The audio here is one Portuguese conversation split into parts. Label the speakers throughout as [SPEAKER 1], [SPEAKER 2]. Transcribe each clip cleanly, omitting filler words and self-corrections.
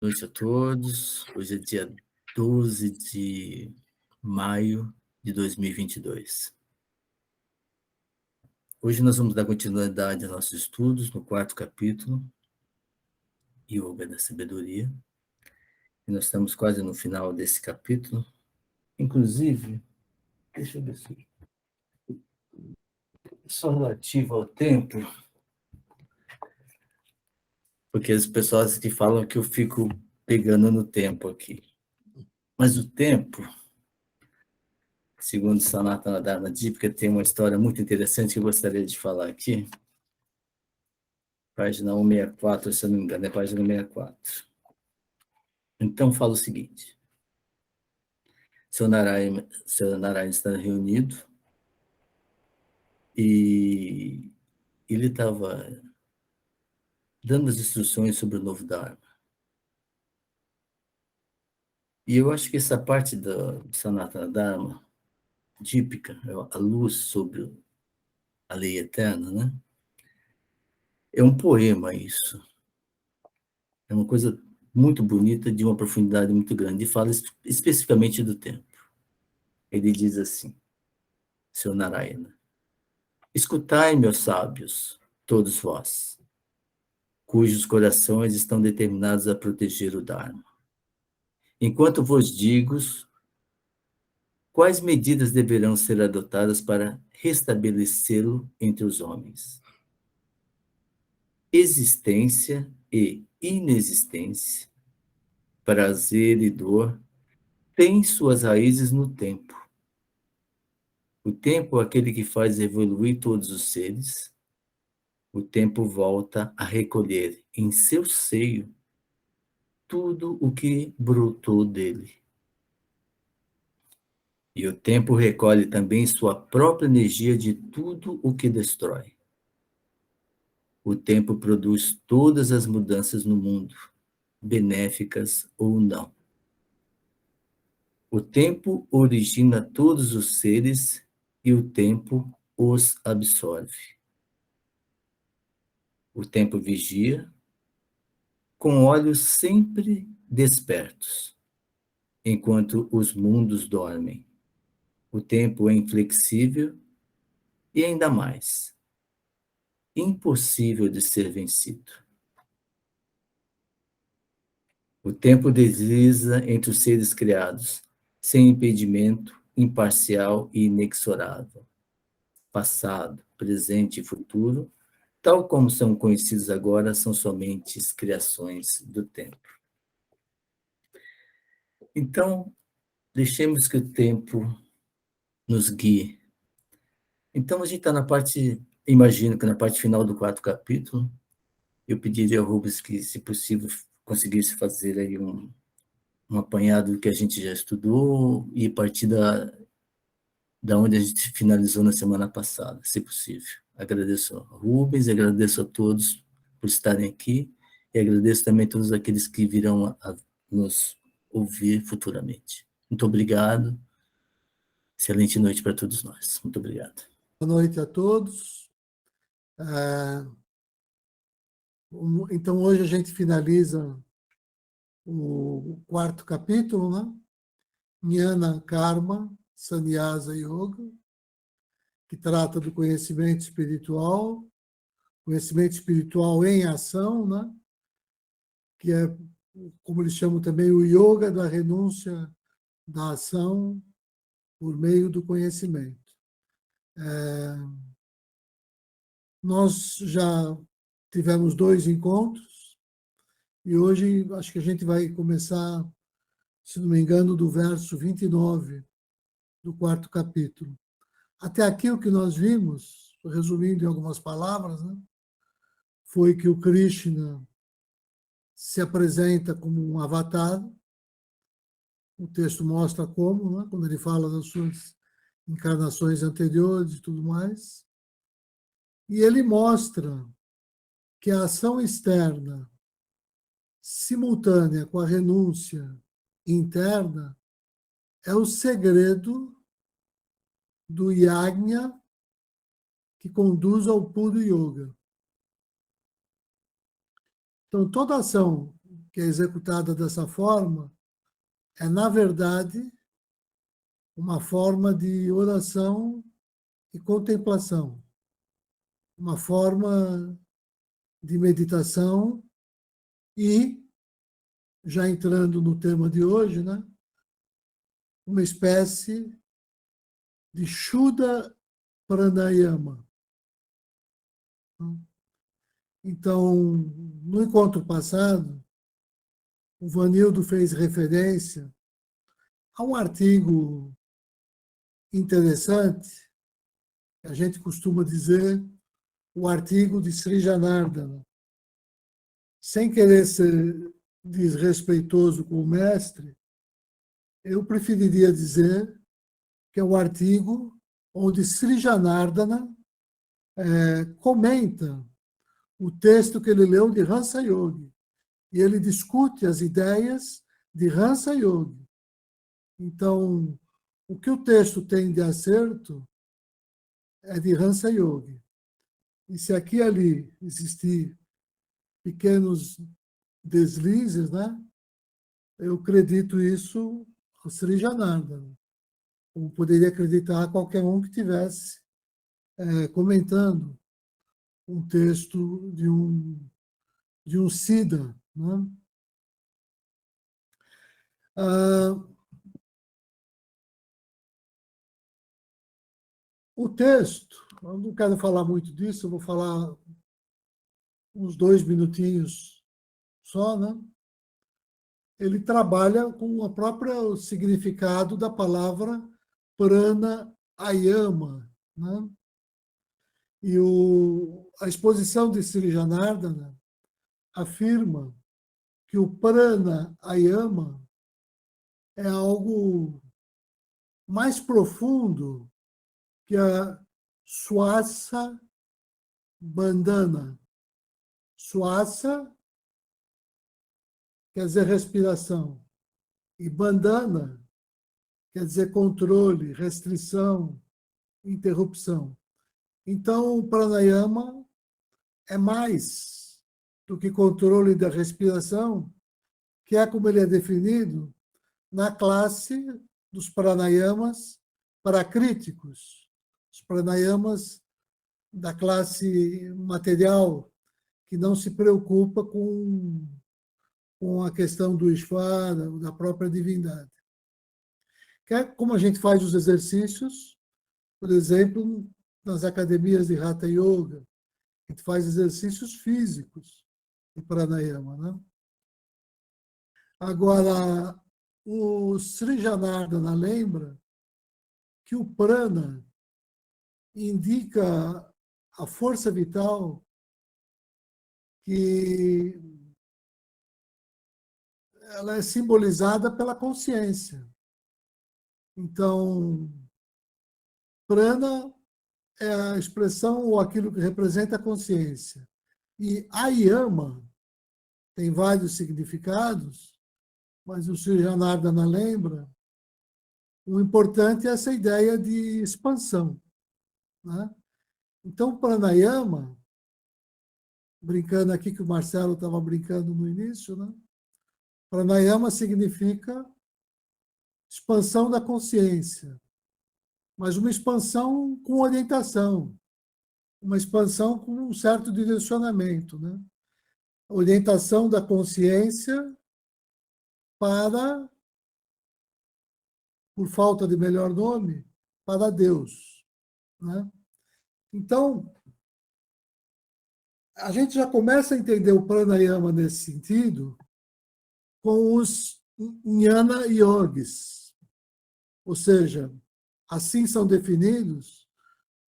[SPEAKER 1] Noite a todos. Hoje é dia 12 de maio de 2022. Hoje nós vamos dar continuidade aos nossos estudos no quarto capítulo, Yoga da Sabedoria. E nós estamos quase no final desse capítulo. Inclusive, deixa eu ver se só relativo ao tempo, porque as pessoas que falam que eu fico pegando no tempo aqui. Mas o tempo, segundo Sanatana Dharmadipika, tem uma história muito interessante que eu gostaria de falar aqui. Página 164, se eu não me engano, é página 164. Então, fala o seguinte. Seu Narayana está reunido e ele estava dando as instruções sobre o novo Dharma. E eu acho que essa parte do Sanatana Dharma, típica, a luz sobre a lei eterna, né? É um poema isso. É uma coisa muito bonita, de uma profundidade muito grande, e fala especificamente do tempo. Ele diz assim, seu Narayana: escutai, meus sábios, todos vós, cujos corações estão determinados a proteger o Dharma. Enquanto vos digo, quais medidas deverão ser adotadas para restabelecê-lo entre os homens? Existência e inexistência, prazer e dor, têm suas raízes no tempo. O tempo é aquele que faz evoluir todos os seres. O tempo volta a recolher em seu seio tudo o que brotou dele. E o tempo recolhe também sua própria energia de tudo o que destrói. O tempo produz todas as mudanças no mundo, benéficas ou não. O tempo origina todos os seres e o tempo os absorve. O tempo vigia, com olhos sempre despertos, enquanto os mundos dormem. O tempo é inflexível e ainda mais, impossível de ser vencido. O tempo desliza entre os seres criados, sem impedimento, imparcial e inexorável. Passado, presente e futuro, tal como são conhecidos agora, são somente criações do tempo. Então, deixemos que o tempo nos guie. Então, a gente está na parte, imagino que na parte final do quarto capítulo, eu pediria ao Rubens que, se possível, conseguisse fazer aí um apanhado do que a gente já estudou e partir da onde a gente finalizou na semana passada, se possível. Agradeço ao Rubens, agradeço a todos por estarem aqui e agradeço também a todos aqueles que virão a nos ouvir futuramente. Muito obrigado. Excelente noite para todos nós. Muito obrigado.
[SPEAKER 2] Boa noite a todos. Então, hoje a gente finaliza o quarto capítulo, né? Jnana Karma, Sannyasa Yoga, que trata do conhecimento espiritual em ação, né? Que é, como eles chamam também, o yoga da renúncia da ação por meio do conhecimento. Nós já tivemos 2 encontros e hoje acho que a gente vai começar, se não me engano, do verso 29 do quarto capítulo. Até aqui o que nós vimos, resumindo em algumas palavras, né, foi que o Krishna se apresenta como um avatar. O texto mostra como, né, quando ele fala das suas encarnações anteriores e tudo mais. E ele mostra que a ação externa, simultânea com a renúncia interna, é o segredo do yajna que conduz ao puro yoga. Então, toda ação que é executada dessa forma, é, na verdade, uma forma de oração e contemplação, uma forma de meditação e, já entrando no tema de hoje, né, uma espécie de Shuddha Pranayama. Então, no encontro passado, o Vanildo fez referência a um artigo interessante, a gente costuma dizer o artigo de Sri Janardana. Sem querer ser desrespeitoso com o mestre, eu preferiria dizer que é um artigo onde Sri Janardana comenta o texto que ele leu de Hansa Yogi. E ele discute as ideias de Hansa Yogi. Então, o que o texto tem de acerto é de Hansa Yogi. E se aqui e ali existir pequenos deslizes, né, eu acredito isso ao Sri Janardana. Como poderia acreditar qualquer um que tivesse comentando um texto de um Siddha. Né? O texto, eu não quero falar muito disso, eu vou falar uns 2 minutinhos só, né? Ele trabalha com o próprio significado da palavra pranayama, né? E a exposição de Sri Janardana afirma que o pranayama é algo mais profundo que a swasa bandhana. Swasa quer dizer respiração, e bandhana quer dizer controle, restrição, interrupção. Então, o pranayama é mais do que controle da respiração, que é como ele é definido na classe dos pranayamas paracríticos, os pranayamas da classe material, que não se preocupa com a questão do Ishvara, da própria divindade. Que é como a gente faz os exercícios, por exemplo, nas academias de Hatha Yoga, a gente faz exercícios físicos de pranayama. Né? Agora, o Sri Janardana lembra que o prana indica a força vital que ela é simbolizada pela consciência. Então, prana é a expressão ou aquilo que representa a consciência. E ayama tem vários significados, mas o Sri Janardana lembra, o importante é essa ideia de expansão. Né? Então, pranayama, brincando aqui que o Marcelo estava brincando no início, né? Pranayama significa expansão da consciência, mas uma expansão com orientação, uma expansão com um certo direcionamento, né? Orientação da consciência para, por falta de melhor nome, para Deus. Né? Então, a gente já começa a entender o pranayama nesse sentido com os jnana yogis, ou seja, assim são definidos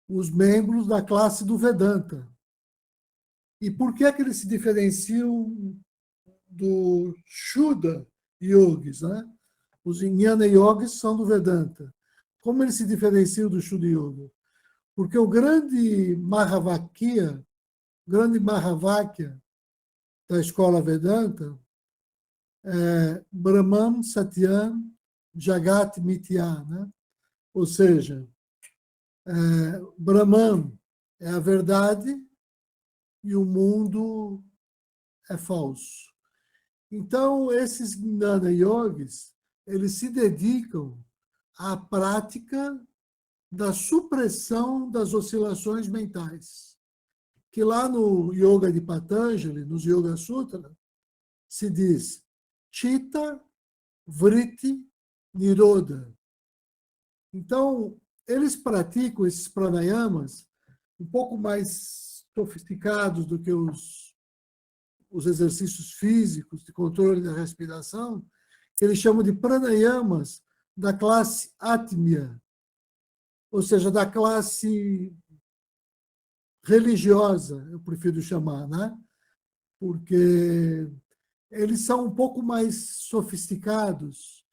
[SPEAKER 2] os membros da classe do Vedanta. E por que é que eles se diferenciam do Shuddha Yogis? Né? Os Jnana Yogis são do Vedanta. Como eles se diferenciam do Shuddha Yoga? Porque o grande Mahavakya da escola Vedanta é Brahman Satyam Jagat Mithya, né? Ou seja, Brahman é a verdade e o mundo é falso. Então, esses Gnana Yogis, eles se dedicam à prática da supressão das oscilações mentais, que lá no Yoga de Patanjali, nos Yoga Sutra, se diz Chitta, Vritti, Nirodha. Então, eles praticam esses pranayamas um pouco mais sofisticados do que os exercícios físicos de controle da respiração, que eles chamam de pranayamas da classe Atmya, ou seja, da classe religiosa, eu prefiro chamar, né? Porque eles são um pouco mais sofisticados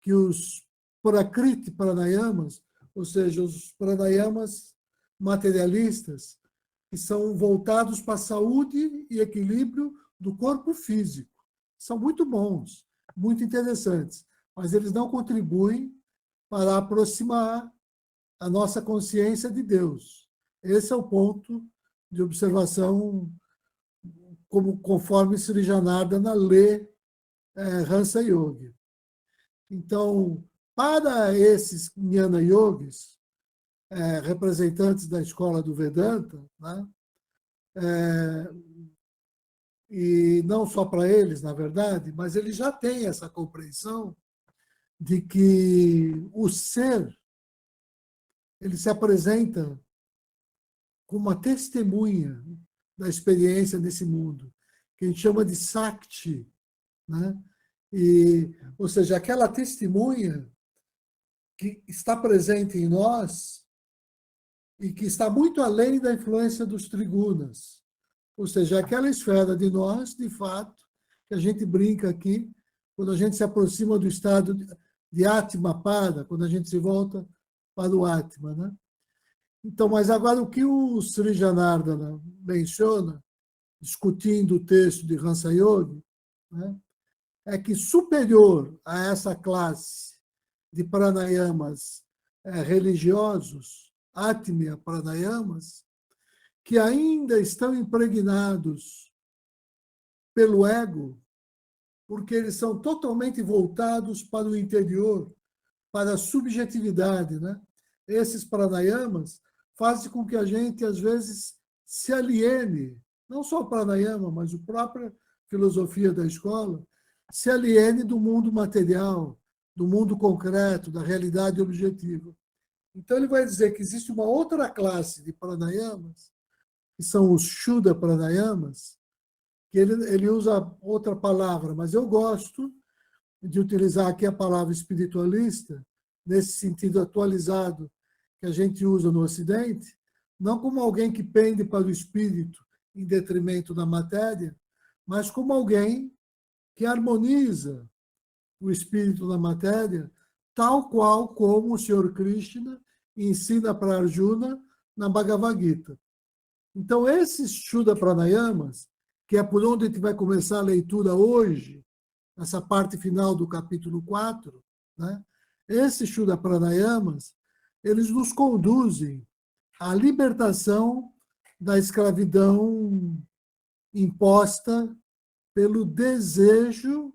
[SPEAKER 2] que os Prakriti Pranayamas, ou seja, os pranayamas materialistas, que são voltados para a saúde e equilíbrio do corpo físico. São muito bons, muito interessantes, mas eles não contribuem para aproximar a nossa consciência de Deus. Esse é o ponto de observação, conforme Sri Janardana lê Hansa Yogi. Então, para esses Jnana Yogis, representantes da escola do Vedanta, né? E não só para eles, na verdade, mas eles já têm essa compreensão de que o ser ele se apresenta como uma testemunha da experiência desse mundo, que a gente chama de Sakti, né? Ou seja, aquela testemunha que está presente em nós e que está muito além da influência dos trigunas. Ou seja, aquela esfera de nós, de fato, que a gente brinca aqui, quando a gente se aproxima do estado de Atma Pada, quando a gente se volta para o Atma, né? Então, mas agora o que o Sri Janardana menciona, discutindo o texto de Hansa Yogi, né, é que superior a essa classe de pranayamas religiosos, Atmya pranayamas, que ainda estão impregnados pelo ego, porque eles são totalmente voltados para o interior, para a subjetividade, né? Esses pranayamas fazem com que a gente, às vezes, se aliene, não só o pranayama, mas a própria filosofia da escola, se aliene do mundo material, do mundo concreto, da realidade objetiva. Então, ele vai dizer que existe uma outra classe de pranayamas, que são os Shuddha pranayamas, que ele usa outra palavra, mas eu gosto de utilizar aqui a palavra espiritualista, nesse sentido atualizado que a gente usa no Ocidente, não como alguém que pende para o espírito em detrimento da matéria, mas como alguém que harmoniza o espírito na matéria, tal qual como o Senhor Krishna ensina para Arjuna na Bhagavad Gita. Então, esses Shuddha Pranayamas, que é por onde a gente vai começar a leitura hoje, nessa parte final do capítulo 4, né? Esses Shuddha Pranayamas, eles nos conduzem à libertação da escravidão imposta pelo desejo,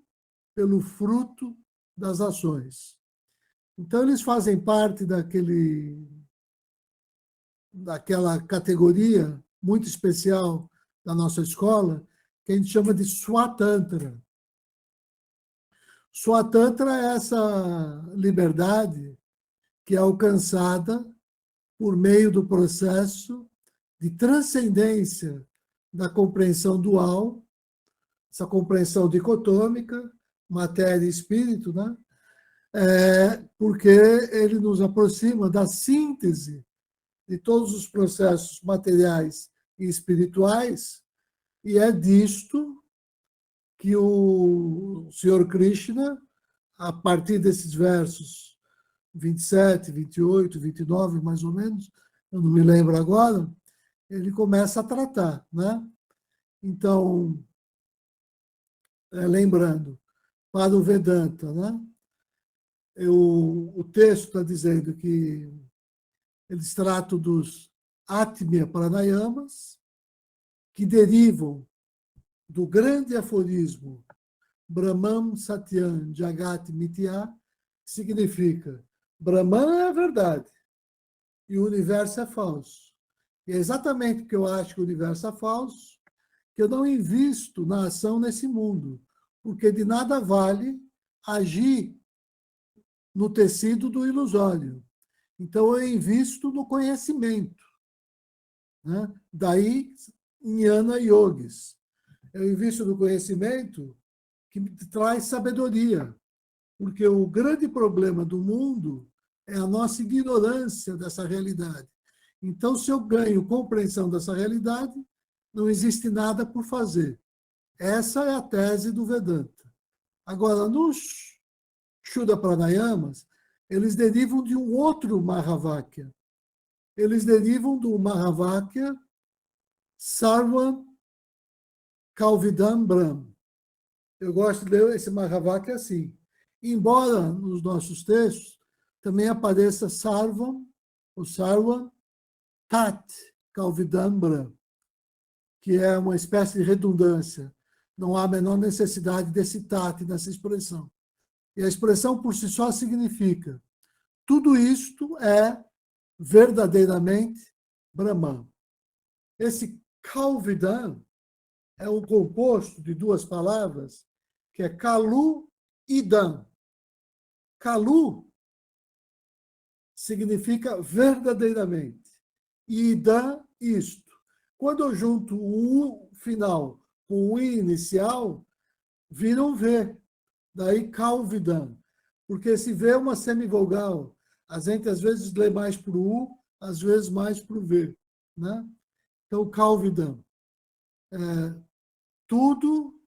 [SPEAKER 2] pelo fruto das ações. Então, eles fazem parte daquela categoria muito especial da nossa escola, que a gente chama de Swatantra. Swatantra é essa liberdade que é alcançada por meio do processo de transcendência da compreensão dual, essa compreensão dicotômica, matéria e espírito, né? Porque ele nos aproxima da síntese de todos os processos materiais e espirituais, e é disto que o Senhor Krishna, a partir desses versos 27, 28, 29, mais ou menos, eu não me lembro agora, ele começa a tratar, né? Então, lembrando, para o Vedanta, né? O texto está dizendo que eles tratam dos Atmya Pranayamas, que derivam do grande aforismo Brahman Satyam Jagat Mithya, significa Brahman é a verdade e o universo é falso. E é exatamente porque eu acho que o universo é falso que eu não invisto na ação nesse mundo, porque de nada vale agir no tecido do ilusório. Então, eu invisto no conhecimento. Né? Daí, Jnana Yogis. Eu invisto no conhecimento que me traz sabedoria, porque o grande problema do mundo é a nossa ignorância dessa realidade. Então, se eu ganho compreensão dessa realidade, não existe nada por fazer. Essa é a tese do Vedanta. Agora, nos Shuddha Pranayamas, eles derivam de um outro Mahavakya. Eles derivam do Mahavakya Sarvam Kalvidam Brahm. Eu gosto de ler esse Mahavakya assim. Embora nos nossos textos também apareça Sarvam, o Sarvam Tat Kalvidam Brahm, que é uma espécie de redundância. Não há a menor necessidade desse tat, dessa expressão. E a expressão por si só significa tudo isto é verdadeiramente Brahman. Esse Kalvidam é um composto de duas palavras, que é Kalu e Dan. Kalu significa verdadeiramente. E Dan, isto. Quando eu junto o U final com o I inicial, vira um V. Daí Kalvidam. Porque esse V é uma semivogal. A gente às vezes lê mais para o U, às vezes mais para o V. Né? Então, Kalvidam. Tudo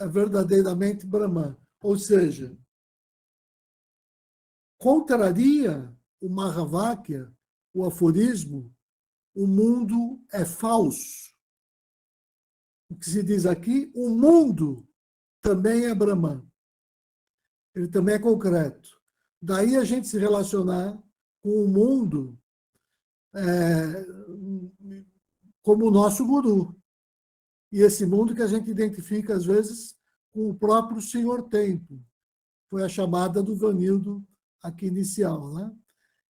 [SPEAKER 2] é verdadeiramente Brahman. Ou seja, contraria o Mahavakya, o aforismo, o mundo é falso. O que se diz aqui, o mundo também é Brahman. Ele também é concreto. Daí a gente se relacionar com o mundo como o nosso guru. E esse mundo que a gente identifica, às vezes, com o próprio Senhor Tempo. Foi a chamada do Vanildo aqui inicial. Né?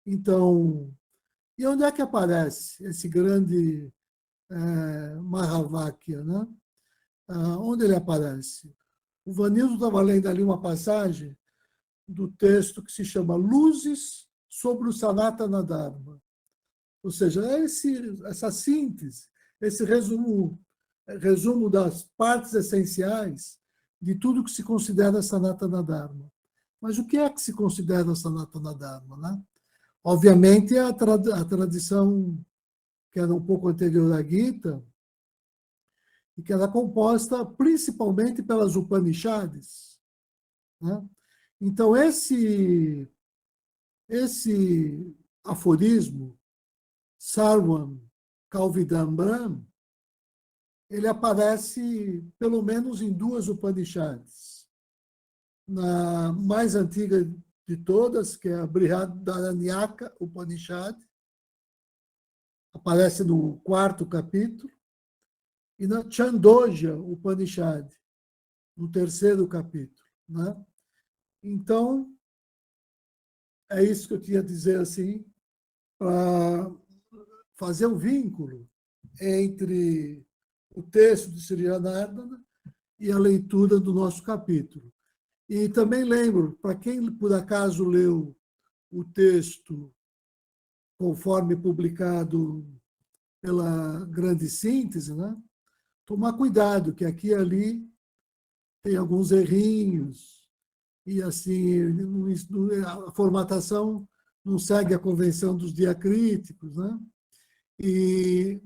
[SPEAKER 2] Então, e onde é que aparece esse grande Mahavakya? Né? Onde ele aparece? O Vanildo estava lendo ali uma passagem do texto que se chama Luzes sobre o Sanatana Dharma. Ou seja, essa síntese, esse resumo das partes essenciais de tudo que se considera Sanatana Dharma. Mas o que é que se considera Sanatana Dharma? Né? Obviamente, a tradição que era um pouco anterior à Gita, e que era composta principalmente pelas Upanishads. Né? Então, esse aforismo, Sarvam Kalvidam Brahm, ele aparece pelo menos em duas Upanishads. Na mais antiga de todas, que é a Brihadaranyaka Upanishad, aparece no 4º capítulo, e na Chandogya Upanishad, no 3º capítulo. Né? Então, é isso que eu tinha a dizer assim, para fazer um vínculo entre o texto de Sri Janardana e a leitura do nosso capítulo. E também lembro, para quem por acaso leu o texto conforme publicado pela Grande Síntese, né? Tomar cuidado, que aqui e ali tem alguns errinhos, e assim, a formatação não segue a convenção dos diacríticos, né? E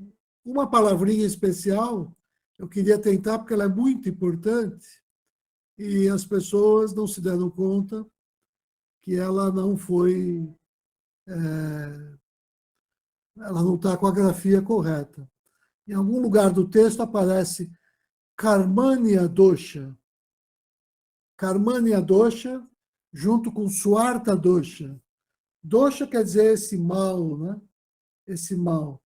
[SPEAKER 2] uma palavrinha especial, eu queria tentar, porque ela é muito importante, e as pessoas não se deram conta que ela não foi, ela não está com a grafia correta. Em algum lugar do texto aparece Karmanya Dosha. Karmanya Dosha junto com Swartha Dosha. Dosha quer dizer esse mal, né? Esse mal.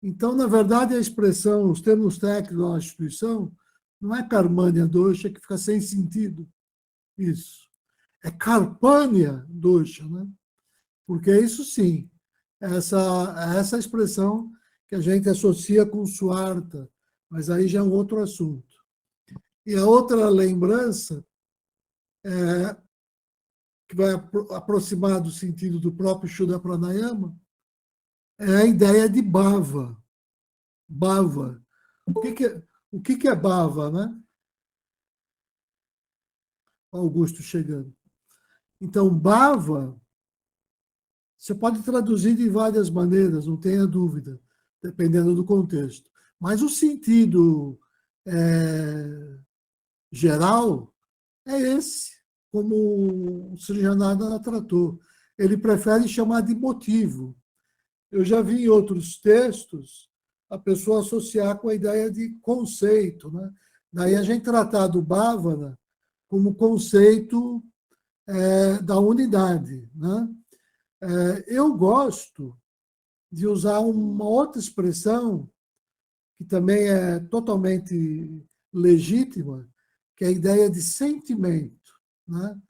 [SPEAKER 2] Então, na verdade, a expressão, os termos técnicos da instituição Não é Karmanya dosha, que fica sem sentido. Isso. É Karpanya dosha, né? Porque isso sim, essa expressão que a gente associa com Suarta, mas aí já é um outro assunto. E a outra lembrança, que vai aproximar do sentido do próprio Shuddha Pranayama, é a ideia de bhava. Bhava. O que é bhava, né? Augusto chegando. Então, bhava, você pode traduzir de várias maneiras, não tenha dúvida, dependendo do contexto. Mas o sentido geral é esse, como o Sri Janardana tratou. Ele prefere chamar de motivo. Eu já vi em outros textos a pessoa associar com a ideia de conceito, né? Daí a gente tratar do Bhavana como conceito da unidade, né? Eu gosto de usar uma outra expressão que também é totalmente legítima, que é a ideia de sentimento, né?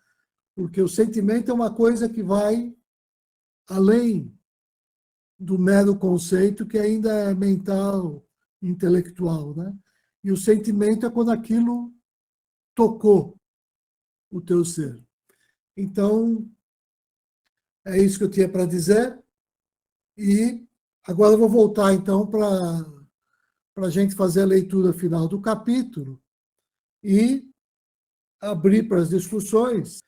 [SPEAKER 2] Porque o sentimento é uma coisa que vai além do mero conceito, que ainda é mental, intelectual, né? E o sentimento é quando aquilo tocou o teu ser. Então, é isso que eu tinha para dizer. E agora eu vou voltar, então, para a gente fazer a leitura final do capítulo e abrir para as discussões.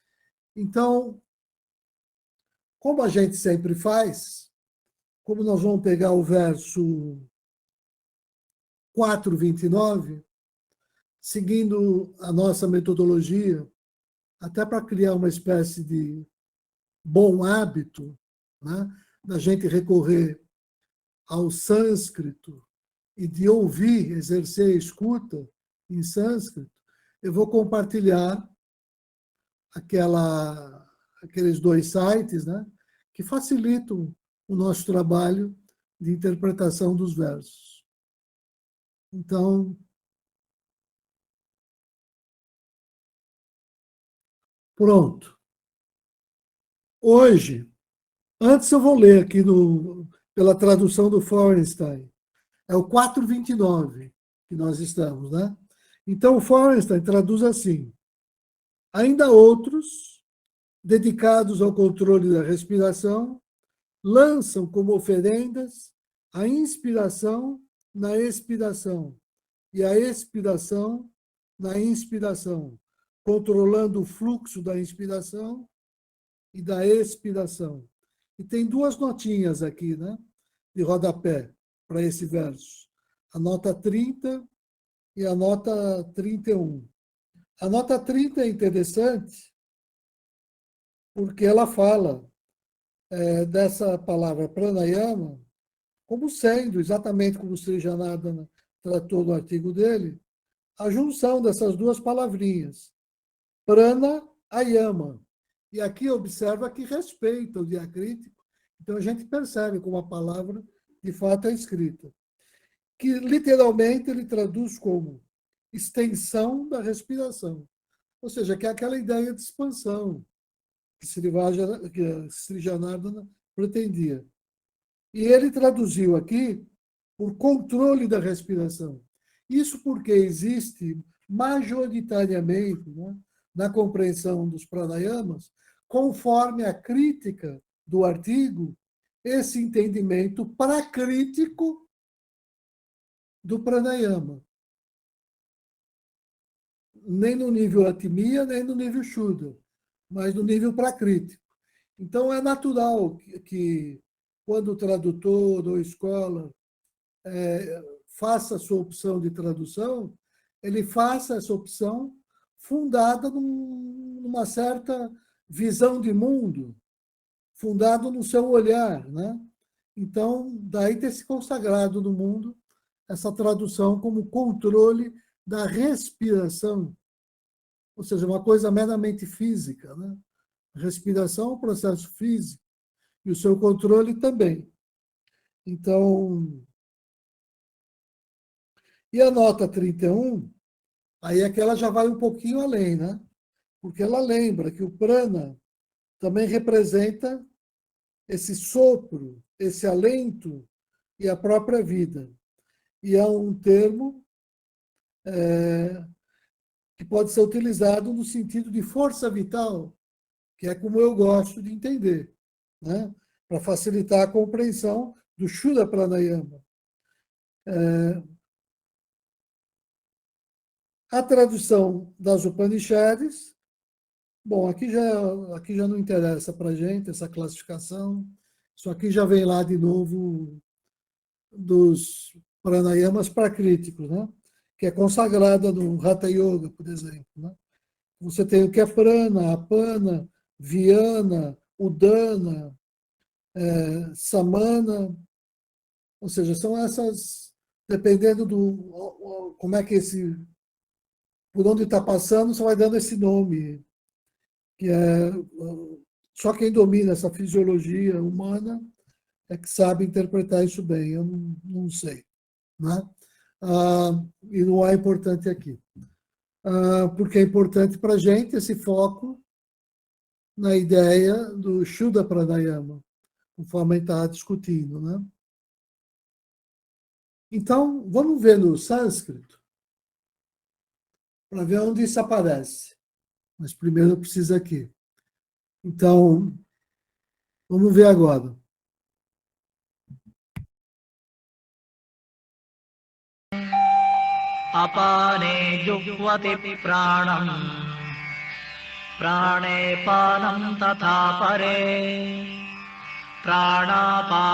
[SPEAKER 2] Então, como a gente sempre faz, como nós vamos pegar o verso 4:29, seguindo a nossa metodologia, até para criar uma espécie de bom hábito, né, da gente recorrer ao sânscrito e de ouvir, exercer a escuta em sânscrito, eu vou compartilhar aqueles dois sites, né, que facilitam o nosso trabalho de interpretação dos versos. Então, pronto. Hoje, antes eu vou ler aqui pela tradução do Florenstein. É o 4:29 que nós estamos, né? Então, o Florenstein traduz assim: ainda outros, dedicados ao controle da respiração, lançam como oferendas a inspiração na expiração e a expiração na inspiração, controlando o fluxo da inspiração e da expiração. E tem duas notinhas aqui, né, de rodapé para esse verso. A nota 30 e a nota 31. A nota 30 é interessante porque ela fala dessa palavra pranayama como sendo, exatamente como o Sri Janardana tratou no artigo dele, a junção dessas duas palavrinhas, prana ayama. E aqui observa que respeita o diacrítico, então a gente percebe como a palavra de fato é escrita, que literalmente ele traduz como extensão da respiração, ou seja, que é aquela ideia de expansão que Sri Janardana pretendia. E ele traduziu aqui por controle da respiração. Isso porque existe majoritariamente, né, na compreensão dos pranayamas, conforme a crítica do artigo, esse entendimento pracrítico do pranayama. Nem no nível atimia, nem no nível shuddha, mas no nível pracrítico. Então, é natural que quando o tradutor ou escola faça a sua opção de tradução, ele faça essa opção fundada numa certa visão de mundo, fundado no seu olhar, né? Então, daí ter se consagrado no mundo essa tradução como controle da respiração, ou seja, uma coisa meramente física, né? Respiração é um processo físico e o seu controle também. Então, e a nota 31 Aí é que ela já vai um pouquinho além, né? Porque ela lembra que o prana também representa esse sopro, esse alento e a própria vida. E é um termo que pode ser utilizado no sentido de força vital, que é como eu gosto de entender, né? Para facilitar a compreensão do Shuddha Pranayama. A tradução das Upanishads, bom, aqui já não interessa para a gente essa classificação, isso aqui já vem lá de novo dos pranayamas prakríticos, né? Que é consagrada no Hatha Yoga, por exemplo. Né? Você tem o que é prana, apana, viana, udana, samana, ou seja, são essas, dependendo do como é que por onde está passando, você vai dando esse nome, que é só quem domina essa fisiologia humana é que sabe interpretar isso bem, eu não sei. Né? E não é importante aqui. Porque é importante para a gente esse foco na ideia do Shuddha Pranayama, conforme a gente está discutindo. Né? Então, vamos ver no sânscrito, para ver onde isso aparece. Mas primeiro precisa aqui. Então, vamos ver agora.
[SPEAKER 3] अपाने जुह्वति प्राणम् प्राणे पानं तथा परे प्राणापानगतिरुद्ध्वा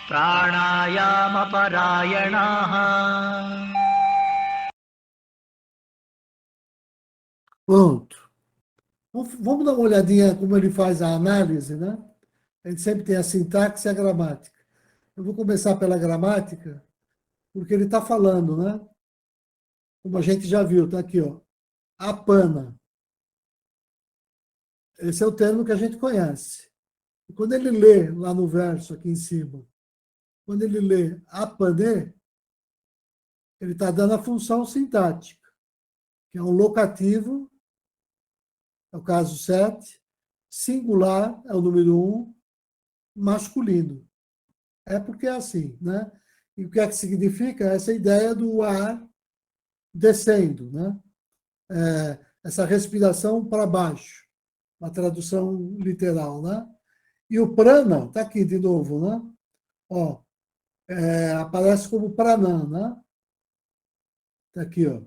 [SPEAKER 3] प्राणायामपरायणाः.
[SPEAKER 2] Pronto. Vamos dar uma olhadinha como ele faz a análise, né? A gente sempre tem a sintaxe e a gramática. Eu vou começar pela gramática, porque ele está falando, né? Como a gente já viu, está aqui, ó. Apana. Esse é o termo que a gente conhece. E quando ele lê lá no verso, aqui em cima, quando ele lê apane, ele está dando a função sintática, que é um locativo, é o caso 7, singular é o número 1, masculino. É porque é assim, né? E o que é que significa? Essa ideia do ar descendo, né? Essa respiração para baixo, uma tradução literal, né? E o prana, está aqui de novo, né? Ó, aparece como pranam, né? Está aqui, ó.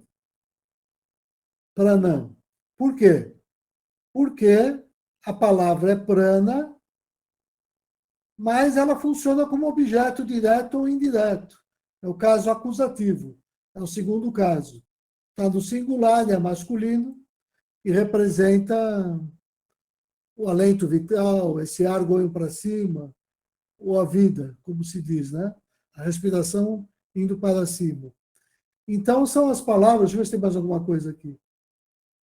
[SPEAKER 2] Pranam. Por quê? Porque a palavra é prana, mas ela funciona como objeto direto ou indireto. É o caso acusativo. É o segundo caso. Está no singular, é masculino, e representa o alento vital, esse ar going para cima, ou a vida, como se diz, né? A respiração indo para cima. Então, são as palavras, deixa eu ver se tem mais alguma coisa aqui.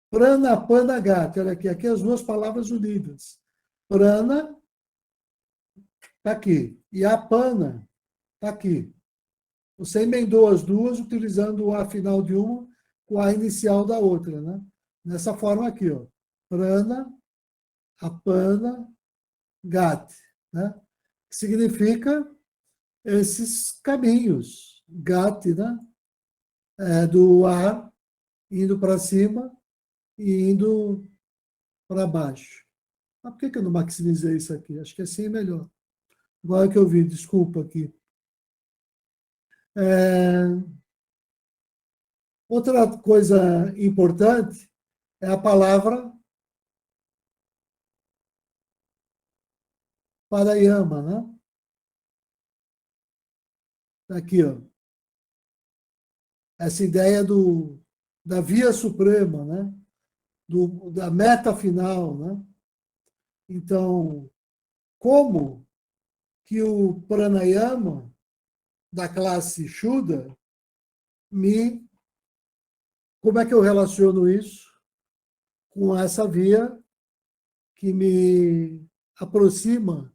[SPEAKER 2] Prana, pana, gata. Olha aqui as duas palavras unidas. Prana, está aqui. E apana, está aqui. Você emendou as duas utilizando o A final de uma com a inicial da outra, né? Nessa forma aqui, ó. Prana, apana, gate, né? Que significa esses caminhos. Gate, né? Do ar indo para cima e indo para baixo. Mas por que eu não maximizei isso aqui? Acho que assim é melhor. Agora que eu vi, desculpa aqui. Outra coisa importante é a palavra parayama, né? Aqui, ó. Essa ideia da via suprema, né? Da meta final, né? Então, como que o pranayama da classe Shuddha como é que eu relaciono isso com essa via que me aproxima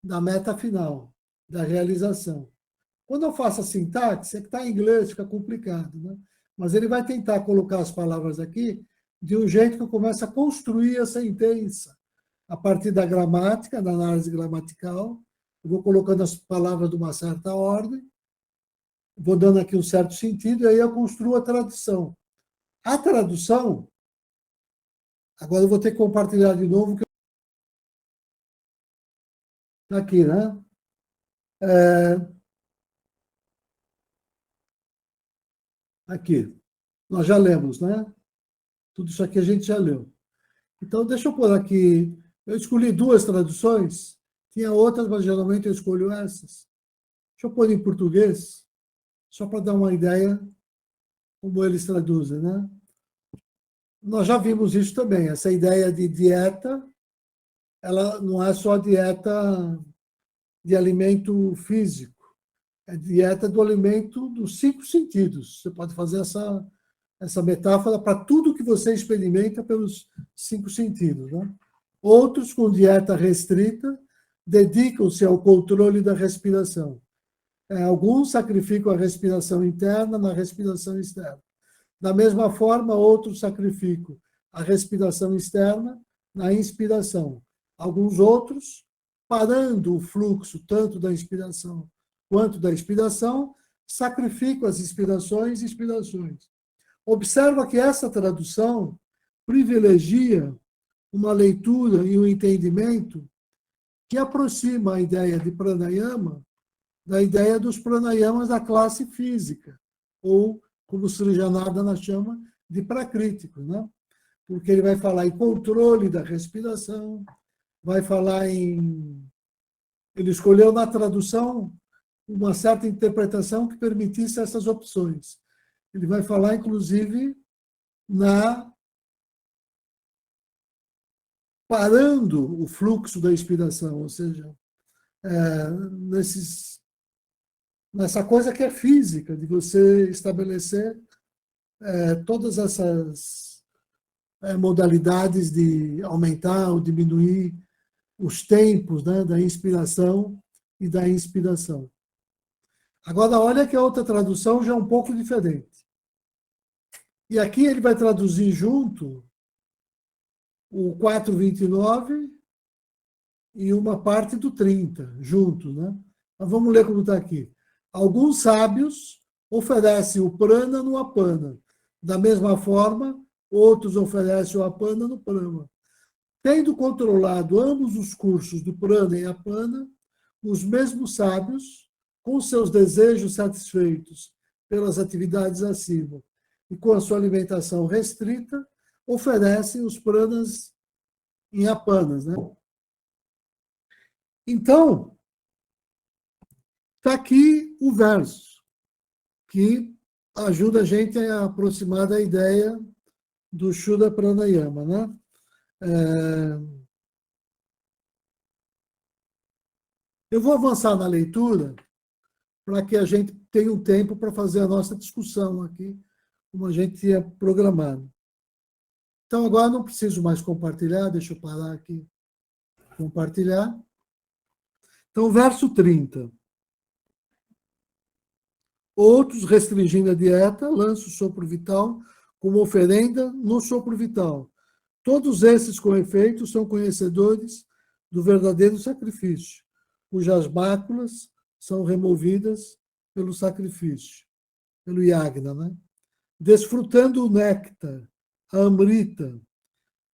[SPEAKER 2] da meta final, da realização? Quando eu faço a sintaxe, é que está em inglês, fica complicado, né? Mas ele vai tentar colocar as palavras aqui de um jeito que eu começo a construir a sentença a partir da gramática, da análise gramatical. Eu vou colocando as palavras de uma certa ordem, vou dando aqui um certo sentido, e aí eu construo a tradução. A tradução, agora eu vou ter que compartilhar de novo, que aqui, né? Aqui. Nós já lemos, né? Tudo isso aqui a gente já leu. Então, deixa eu pôr aqui. Eu escolhi 2 traduções, tinha outras, mas geralmente eu escolho essas. Deixa eu pôr em português, só para dar uma ideia como eles traduzem, né? Nós já vimos isso também, essa ideia de dieta, ela não é só dieta de alimento físico, é dieta do alimento dos 5 sentidos. Você pode fazer essa metáfora para tudo que você experimenta pelos 5 sentidos, né? Outros, com dieta restrita, dedicam-se ao controle da respiração. Alguns sacrificam a respiração interna na respiração externa. Da mesma forma, outros sacrificam a respiração externa na inspiração. Alguns outros, parando o fluxo tanto da inspiração quanto da expiração, sacrificam as inspirações e expirações. Observa que essa tradução privilegia uma leitura e um entendimento que aproxima a ideia de pranayama da ideia dos pranayamas da classe física, ou, como o Sri Janardana chama, de prakrítico, né? Porque ele vai falar em controle da respiração, vai falar em... Ele escolheu na tradução uma certa interpretação que permitisse essas opções. Ele vai falar, inclusive, parando o fluxo da inspiração, ou seja, nessa coisa que é física, de você estabelecer todas essas modalidades de aumentar ou diminuir os tempos, né, da inspiração e da inspiração. Agora, olha que a outra tradução já é um pouco diferente. E aqui ele vai traduzir junto o 4:29 e uma parte do 30, juntos, né? Mas vamos ler como está aqui. Alguns sábios oferecem o prana no apana. Da mesma forma, outros oferecem o apana no prana. Tendo controlado ambos os cursos do prana e apana, os mesmos sábios, com seus desejos satisfeitos pelas atividades acima e com a sua alimentação restrita, oferecem os pranas em apanas, né? Então, está aqui o verso, que ajuda a gente a aproximar da ideia do Shuddha Pranayama, né? Eu vou avançar na leitura para que a gente tenha um tempo para fazer a nossa discussão aqui, como a gente tinha programado. Então, agora não preciso mais compartilhar, deixa eu parar aqui, compartilhar. Então, verso 30. Outros, restringindo a dieta, lançam o sopro vital como oferenda no sopro vital. Todos esses, com efeito, são conhecedores do verdadeiro sacrifício, cujas máculas são removidas pelo sacrifício, pelo yagna, né? Desfrutando o néctar, a amrita,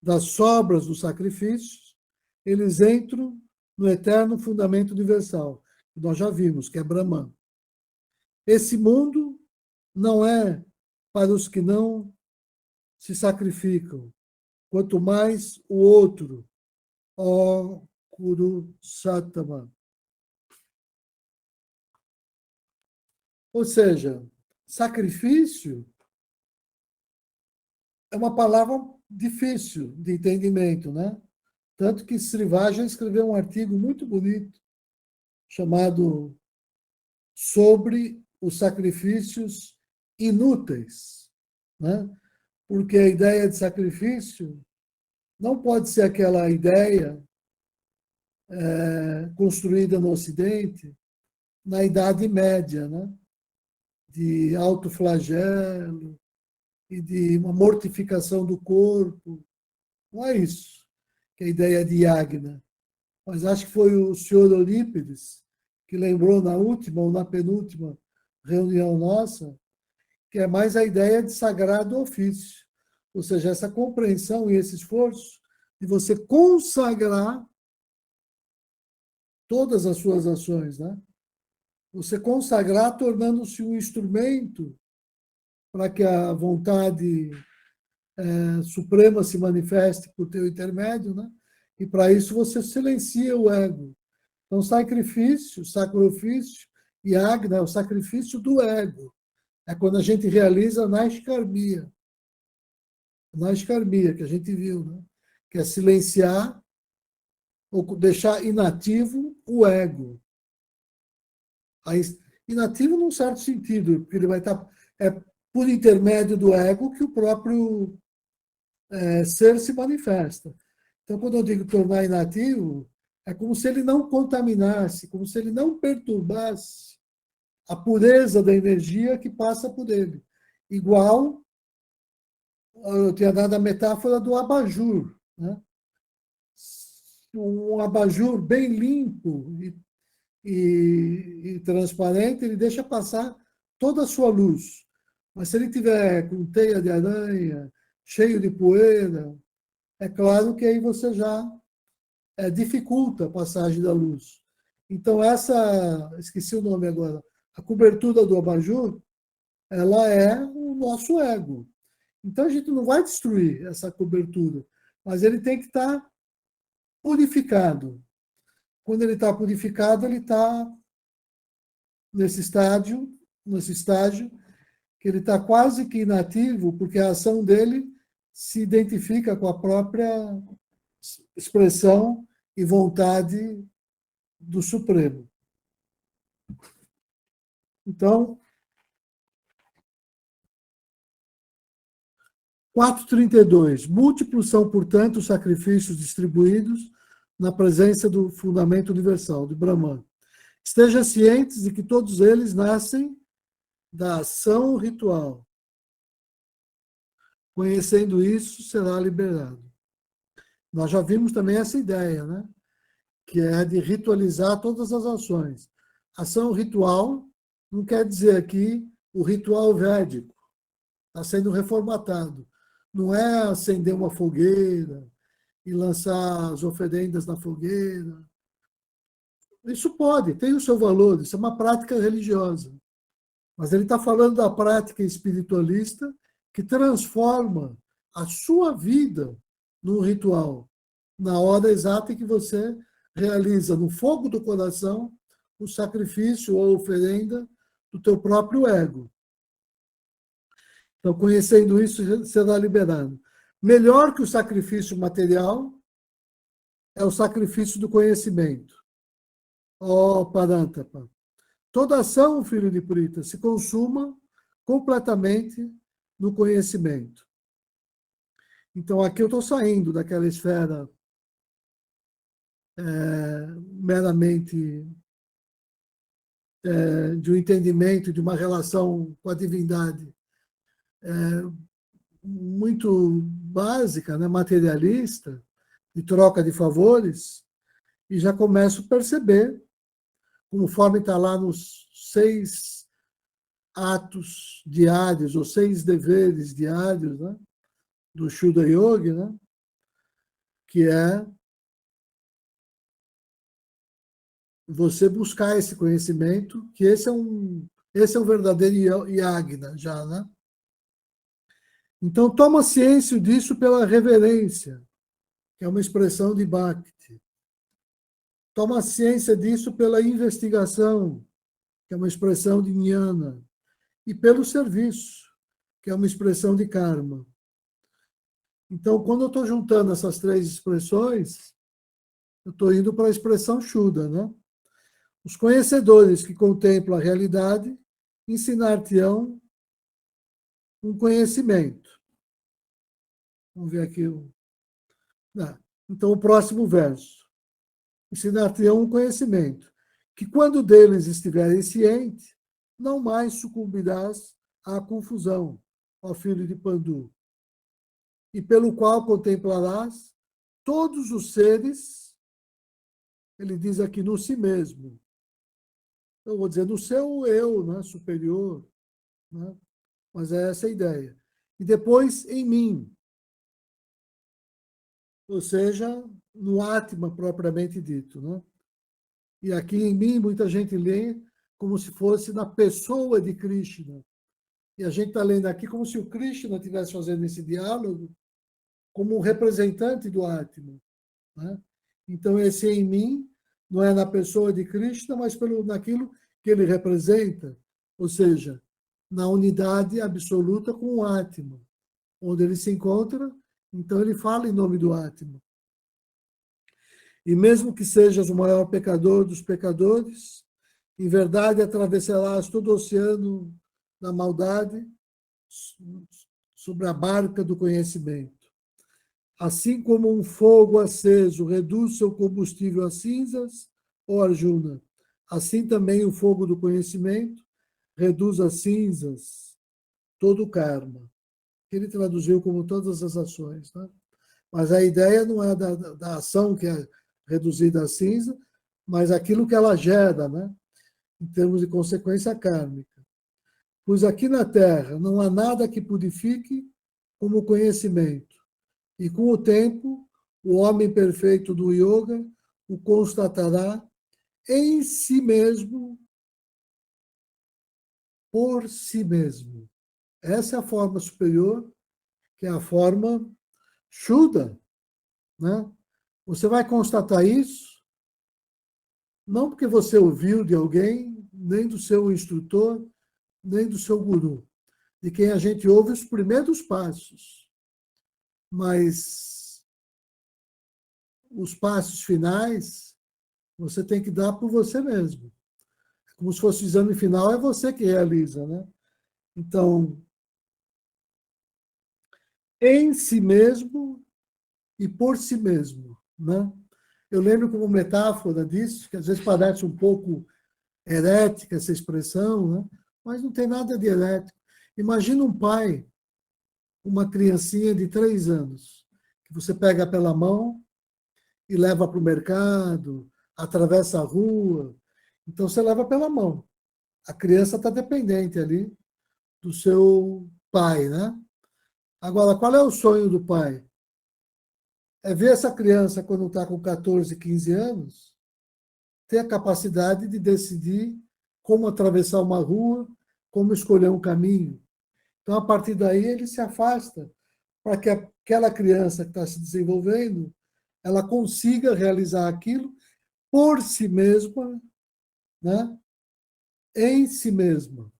[SPEAKER 2] das sobras dos sacrifícios, eles entram no eterno fundamento universal, que nós já vimos, que é Brahman. Esse mundo não é para os que não se sacrificam, quanto mais o outro, ó Kuru Satama. Ou seja, sacrifício é uma palavra difícil de entendimento, né? Tanto que Srivaja escreveu um artigo muito bonito chamado Sobre os sacrifícios inúteis, né? Porque a ideia de sacrifício não pode ser aquela ideia construída no Ocidente na Idade Média, né? De autoflagelo e de uma mortificação do corpo. Não é isso que é a ideia de Yagna. Mas acho que foi o senhor Eurípides que lembrou na última ou na penúltima reunião nossa, que é mais a ideia de sagrado ofício. Ou seja, essa compreensão e esse esforço de você consagrar todas as suas ações, né? Você consagrar tornando-se um instrumento para que a vontade suprema se manifeste por teu intermédio, né? E para isso você silencia o ego. Então, sacrifício, sacrifício e agna é o sacrifício do ego. É quando a gente realiza a naiskarmia. A naiskarmia que a gente viu, né? Que é silenciar ou deixar inativo o ego. Aí, inativo num certo sentido, porque ele vai estar... É por intermédio do ego que o próprio ser se manifesta. Então, quando eu digo tornar inativo, é como se ele não contaminasse, como se ele não perturbasse a pureza da energia que passa por ele. Igual, eu tinha dado a metáfora do abajur, né? Um abajur bem limpo e transparente, ele deixa passar toda a sua luz. Mas se ele tiver com teia de aranha, cheio de poeira, é claro que aí você já dificulta a passagem da luz. Então, esqueci o nome agora, a cobertura do abajur, ela é o nosso ego. Então, a gente não vai destruir essa cobertura, mas ele tem que estar purificado. Quando ele está purificado, ele está nesse estágio que ele está quase que inativo, porque a ação dele se identifica com a própria expressão e vontade do Supremo. Então, 432. Múltiplos são, portanto, os sacrifícios distribuídos na presença do fundamento universal, de Brahman. Esteja cientes de que todos eles nascem da ação ritual. Conhecendo isso, será liberado. Nós já vimos também essa ideia, né? Que é de ritualizar todas as ações. Ação ritual não quer dizer aqui o ritual védico. Está sendo reformatado. Não é acender uma fogueira e lançar as oferendas na fogueira. Isso pode, tem o seu valor, isso é uma prática religiosa. Mas ele está falando da prática espiritualista que transforma a sua vida num ritual, na hora exata em que você realiza no fogo do coração o sacrifício ou a oferenda do teu próprio ego. Então, conhecendo isso, será liberado. Melhor que o sacrifício material é o sacrifício do conhecimento. Ó Parantapa, toda ação, filho de Prita, se consuma completamente no conhecimento. Então, aqui eu estou saindo daquela esfera meramente de um entendimento, de uma relação com a divindade muito básica, né, materialista, de troca de favores, e já começo a perceber, conforme está lá nos 6 atos diários, ou 6 deveres diários, né, do Shuddha Yogi, né, que é você buscar esse conhecimento, que esse é um verdadeiro yagna já, né? Então, toma ciência disso pela reverência, que é uma expressão de Bhakti. Toma ciência disso pela investigação, que é uma expressão de Jnana. E pelo serviço, que é uma expressão de Karma. Então, quando eu estou juntando essas 3 expressões, eu estou indo para a expressão Shuddha, né? Os conhecedores que contemplam a realidade ensinar-te-ão um conhecimento. Vamos ver aqui. Então, o próximo verso. Ensinar-te-ão um conhecimento. que quando deles estiveres ciente, não mais sucumbirás à confusão, ó filho de Pandu, e pelo qual contemplarás todos os seres, ele diz aqui, no si mesmo. Eu vou dizer, no seu eu, né, superior, né? Mas é essa a ideia. E depois, em mim, ou seja, no Atma propriamente dito, né? E aqui em mim, muita gente lê como se fosse na pessoa de Krishna. E a gente está lendo aqui como se o Krishna estivesse fazendo esse diálogo como um representante do Atma, né? Então, esse em mim não é na pessoa de Krishna, mas naquilo que ele representa, ou seja, na unidade absoluta com o Atma, onde ele se encontra, então ele fala em nome do Atma. E mesmo que sejas o maior pecador dos pecadores, em verdade atravessarás todo o oceano da maldade sobre a barca do conhecimento. Assim como um fogo aceso reduz seu combustível a cinzas, ó Arjuna, assim também o fogo do conhecimento reduz a cinzas todo o karma. Ele traduziu como todas as ações, né? Mas a ideia não é da ação que é reduzida a cinza, mas aquilo que ela gera, né? Em termos de consequência kármica. Pois aqui na Terra não há nada que purifique como o conhecimento. E com o tempo, o homem perfeito do yoga o constatará em si mesmo, por si mesmo. Essa é a forma superior, que é a forma Shuddha, né? Você vai constatar isso não porque você ouviu de alguém, nem do seu instrutor, nem do seu guru, de quem a gente ouve os primeiros passos, mas os passos finais você tem que dar por você mesmo. Como se fosse o exame final, é você que realiza, né? Então, em si mesmo e por si mesmo, né? Eu lembro como metáfora disso, que às vezes parece um pouco herética essa expressão, né? Mas não tem nada de herético. Imagina um pai, uma criancinha de 3 anos, que você pega pela mão e leva para o mercado, atravessa a rua. Então, você leva pela mão. A criança está dependente ali do seu pai, né? Agora, qual é o sonho do pai? É ver essa criança, quando está com 14, 15 anos, ter a capacidade de decidir como atravessar uma rua, como escolher um caminho. Então, a partir daí, ele se afasta para que aquela criança que está se desenvolvendo, ela consiga realizar aquilo por si mesma, né? Em si mesma.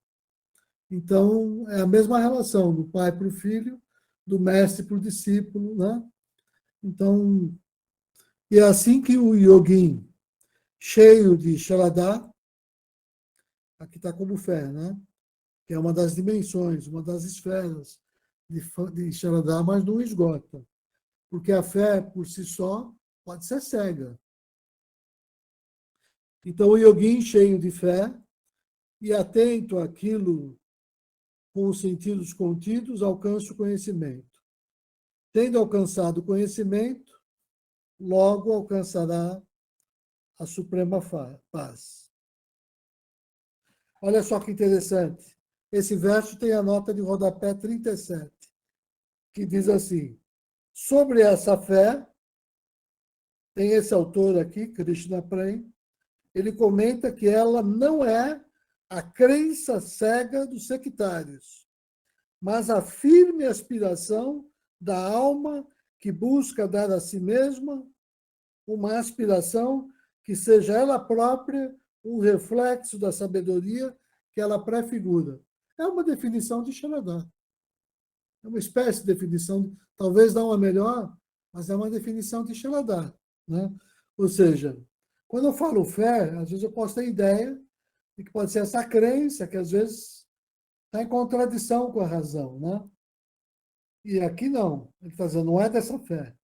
[SPEAKER 2] Então, é a mesma relação do pai para o filho, do mestre para o discípulo, né? Então, e é assim que o yogin, cheio de Sharadá, aqui está como fé, né? Que é uma das dimensões, uma das esferas de Sharadá, mas não esgota. Porque a fé, por si só, pode ser cega. Então, o yogin, cheio de fé e atento àquilo com os sentidos contidos, alcança o conhecimento. Tendo alcançado o conhecimento, logo alcançará a suprema paz. Olha só que interessante. Esse verso tem a nota de rodapé 37, que diz assim: sobre essa fé, tem esse autor aqui, Krishna Prem, ele comenta que ela não é a crença cega dos sectários, mas a firme aspiração da alma que busca dar a si mesma uma aspiração que seja ela própria um reflexo da sabedoria que ela prefigura. É uma definição de Sharadá. É uma espécie de definição, talvez não a melhor, mas é uma definição de Sharadá, né? Ou seja, quando eu falo fé, às vezes eu posso ter ideia de que pode ser essa crença que às vezes está em contradição com a razão, né? E aqui não. Ele está dizendo, não é dessa fé.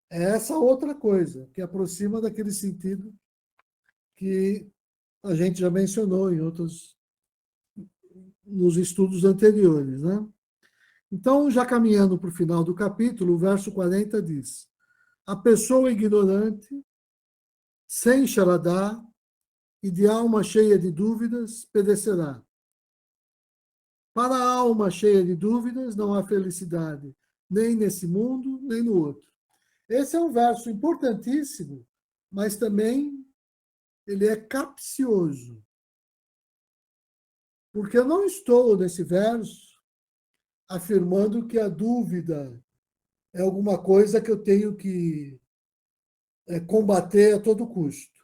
[SPEAKER 2] É essa outra coisa, que aproxima daquele sentido que a gente já mencionou nos estudos anteriores, né? Então, já caminhando para o final do capítulo, o verso 40 diz: a pessoa ignorante, sem Sharadá e de alma cheia de dúvidas, perecerá. Para a alma cheia de dúvidas, não há felicidade, nem nesse mundo, nem no outro. Esse é um verso importantíssimo, mas também ele é capcioso. Porque eu não estou, nesse verso, afirmando que a dúvida é alguma coisa que eu tenho que combater a todo custo,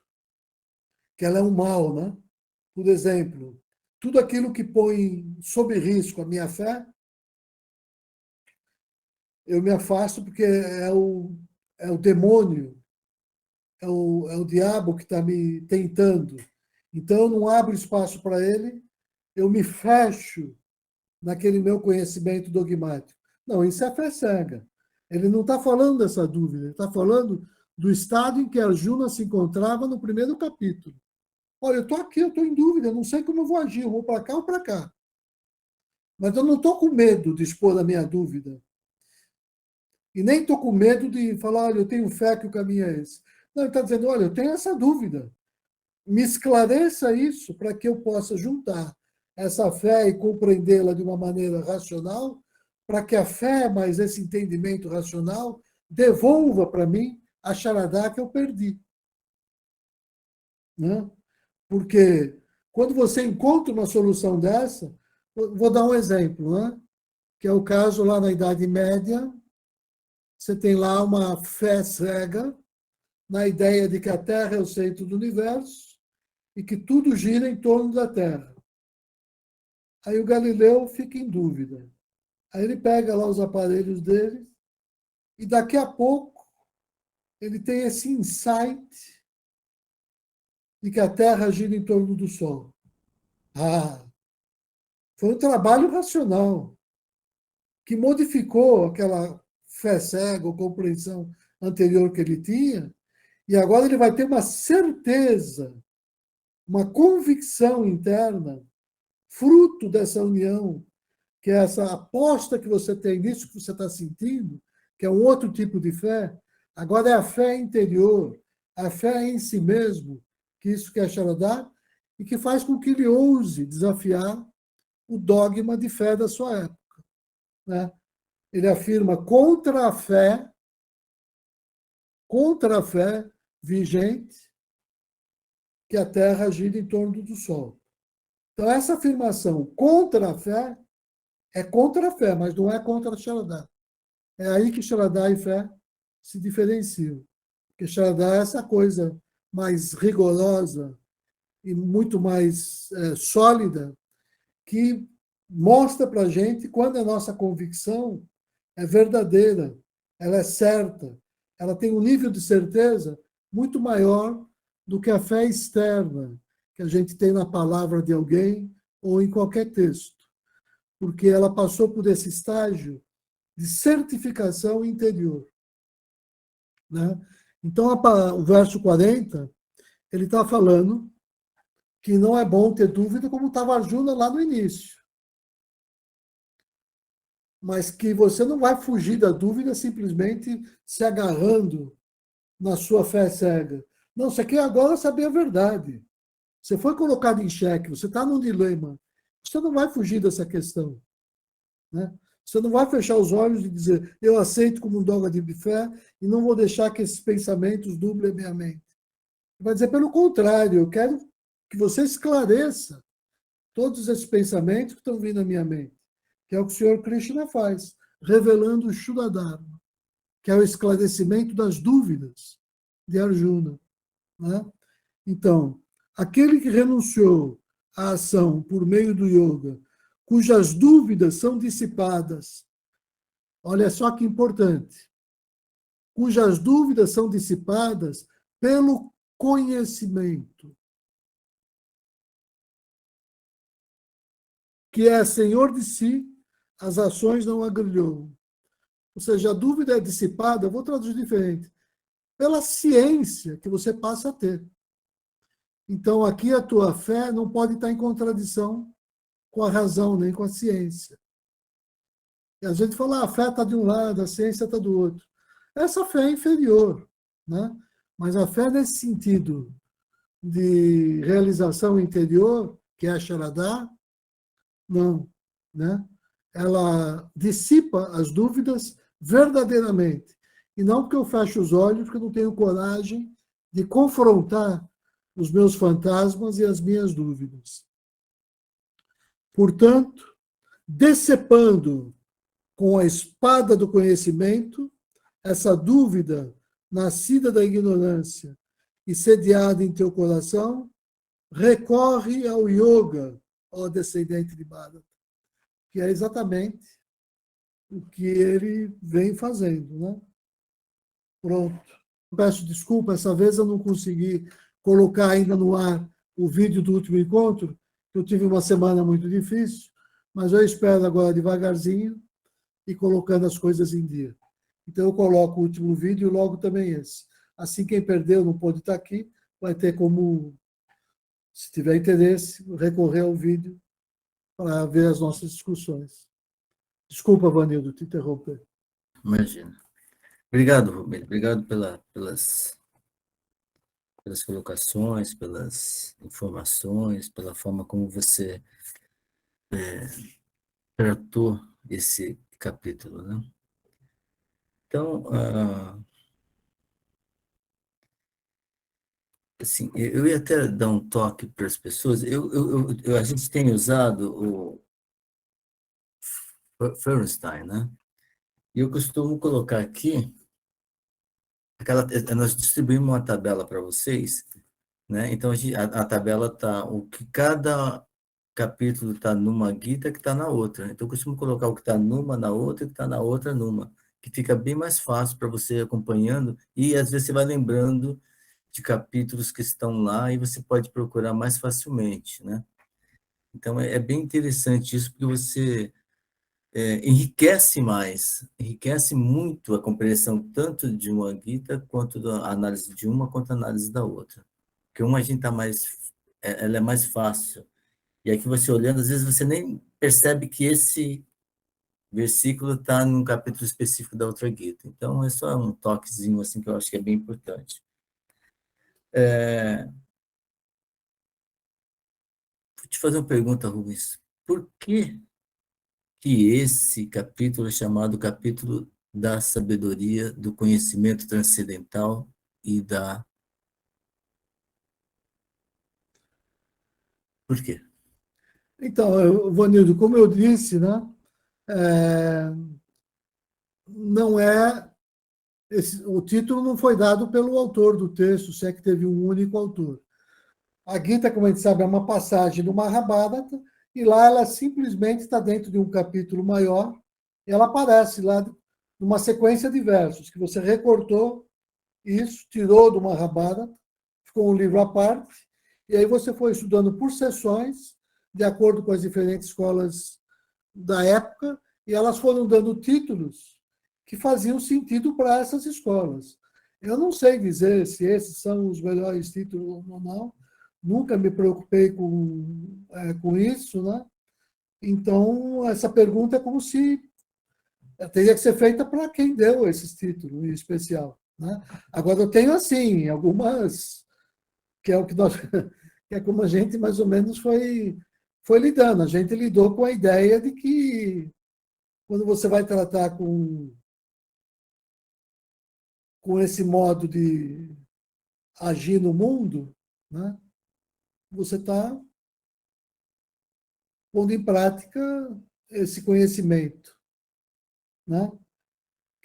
[SPEAKER 2] que ela é um mal, né? Por exemplo, tudo aquilo que põe sob risco a minha fé, eu me afasto porque é o demônio, é o diabo que está me tentando. Então, eu não abro espaço para ele, eu me fecho naquele meu conhecimento dogmático. Não, isso é fé cega. Ele não está falando dessa dúvida, ele está falando do estado em que Arjuna se encontrava no primeiro capítulo. Olha, eu estou aqui, eu estou em dúvida, eu não sei como eu vou agir, eu vou para cá ou para cá. Mas eu não estou com medo de expor a minha dúvida. E nem estou com medo de falar, olha, eu tenho fé que o caminho é esse. Não, ele está dizendo, olha, eu tenho essa dúvida. Me esclareça isso para que eu possa juntar essa fé e compreendê-la de uma maneira racional, para que a fé, mais esse entendimento racional, devolva para mim a charadá que eu perdi. Né? Porque quando você encontra uma solução dessa, vou dar um exemplo, né? Que é o caso lá na Idade Média, você tem lá uma fé cega na ideia de que a Terra é o centro do universo e que tudo gira em torno da Terra. Aí o Galileu fica em dúvida. Aí ele pega lá os aparelhos dele e daqui a pouco ele tem esse insight de que a Terra gira em torno do Sol. Ah, foi um trabalho racional que modificou aquela fé cega ou compreensão anterior que ele tinha, e agora ele vai ter uma certeza, uma convicção interna, fruto dessa união, que é essa aposta que você tem nisso que você está sentindo, que é um outro tipo de fé. Agora é a fé interior, a fé em si mesmo, que isso que é Sharadá, e que faz com que ele ouse desafiar o dogma de fé da sua época. Né? Ele afirma contra a fé vigente, que a Terra gira em torno do Sol. Então, essa afirmação contra a fé é contra a fé, mas não é contra a Sharadá. É aí que Sharadá e fé se diferenciam. Porque Sharadá é essa coisa mais rigorosa e muito mais sólida, que mostra para a gente quando a nossa convicção é verdadeira, ela é certa, ela tem um nível de certeza muito maior do que a fé externa que a gente tem na palavra de alguém ou em qualquer texto, porque ela passou por esse estágio de certificação interior. Né? Então, o verso 40, ele está falando que não é bom ter dúvida, como estava Arjuna lá no início. Mas que você não vai fugir da dúvida simplesmente se agarrando na sua fé cega. Não, você quer agora saber a verdade. Você foi colocado em xeque, você está num dilema. Você não vai fugir dessa questão. Né? Você não vai fechar os olhos e dizer, eu aceito como um dogma de fé e não vou deixar que esses pensamentos dublem a minha mente. Você vai dizer, pelo contrário, eu quero que você esclareça todos esses pensamentos que estão vindo à minha mente, que é o que o Senhor Krishna faz, revelando o Shuddha Dharma, que é o esclarecimento das dúvidas de Arjuna. Né? Então, aquele que renunciou à ação por meio do yoga, cujas dúvidas são dissipadas, olha só que importante, cujas dúvidas são dissipadas pelo conhecimento, que é senhor de si, as ações não agrilham. Ou seja, a dúvida é dissipada, eu vou traduzir diferente, pela ciência que você passa a ter. Então, aqui a tua fé não pode estar em contradição com a razão, nem com a ciência. E a gente fala, a fé está de um lado, a ciência está do outro. Essa fé é inferior, né? Mas a fé nesse sentido de realização interior, que é a Sharadá, não, né? Ela dissipa as dúvidas verdadeiramente. E não porque eu fecho os olhos, porque eu não tenho coragem de confrontar os meus fantasmas e as minhas dúvidas. Portanto, decepando com a espada do conhecimento essa dúvida nascida da ignorância e sediada em teu coração, recorre ao yoga, ó descendente de Bharata, que é exatamente o que ele vem fazendo, né? Pronto. Peço desculpa, essa vez eu não consegui colocar ainda no ar o vídeo do último encontro, eu tive uma semana muito difícil, mas eu espero agora devagarzinho e colocando as coisas em dia. Então eu coloco o último vídeo e logo também esse. Assim, quem perdeu, não pôde estar aqui, vai ter como, se tiver interesse, recorrer ao vídeo para ver as nossas discussões. Desculpa, Vanildo, te interromper.
[SPEAKER 1] Imagina. Obrigado, Rubens. Obrigado pelas colocações, pelas informações, pela forma como você tratou esse capítulo, né? Então, assim, eu ia até dar um toque para as pessoas. A gente tem usado o Feuerstein, né? E eu costumo colocar aqui, nós distribuímos uma tabela para vocês, né? Então, a tabela está, o que cada capítulo está numa Gita que está na outra. Então, eu costumo colocar o que está numa na outra e o que está na outra numa, que fica bem mais fácil para você ir acompanhando, e às vezes você vai lembrando de capítulos que estão lá e você pode procurar mais facilmente, né? Então, é bem interessante isso, porque você enriquece muito a compreensão tanto de uma Gita, quanto da análise de uma, quanto a análise da outra. Porque uma a gente está ela é mais fácil. E aqui você olhando, às vezes você nem percebe que esse versículo está num capítulo específico da outra Gita. Então, é só um toquezinho assim que eu acho que é bem importante. Vou te fazer uma pergunta, Rubens. Por que esse capítulo é chamado capítulo da sabedoria, do conhecimento transcendental e da... Por quê?
[SPEAKER 2] Então, Vanildo, como eu disse, né, é, não é o título não foi dado pelo autor do texto, se é que teve um único autor. A Gita, como a gente sabe, é uma passagem do Mahabharata, e lá ela simplesmente está dentro de um capítulo maior, e ela aparece lá numa sequência de versos, que você recortou isso, tirou do Mahabharata, ficou um livro à parte, e aí você foi estudando por sessões, de acordo com as diferentes escolas da época, e elas foram dando títulos que faziam sentido para essas escolas. Eu não sei dizer se esses são os melhores títulos ou não, nunca me preocupei com isso, né? Então, essa pergunta é como se teria que ser feita para quem deu esses títulos em especial, né? Agora, eu tenho, assim, algumas, que é o que nós, que é como a gente mais ou menos foi lidando. A gente lidou com a ideia de que quando você vai tratar com esse modo de agir no mundo, né, você está pondo em prática esse conhecimento, né?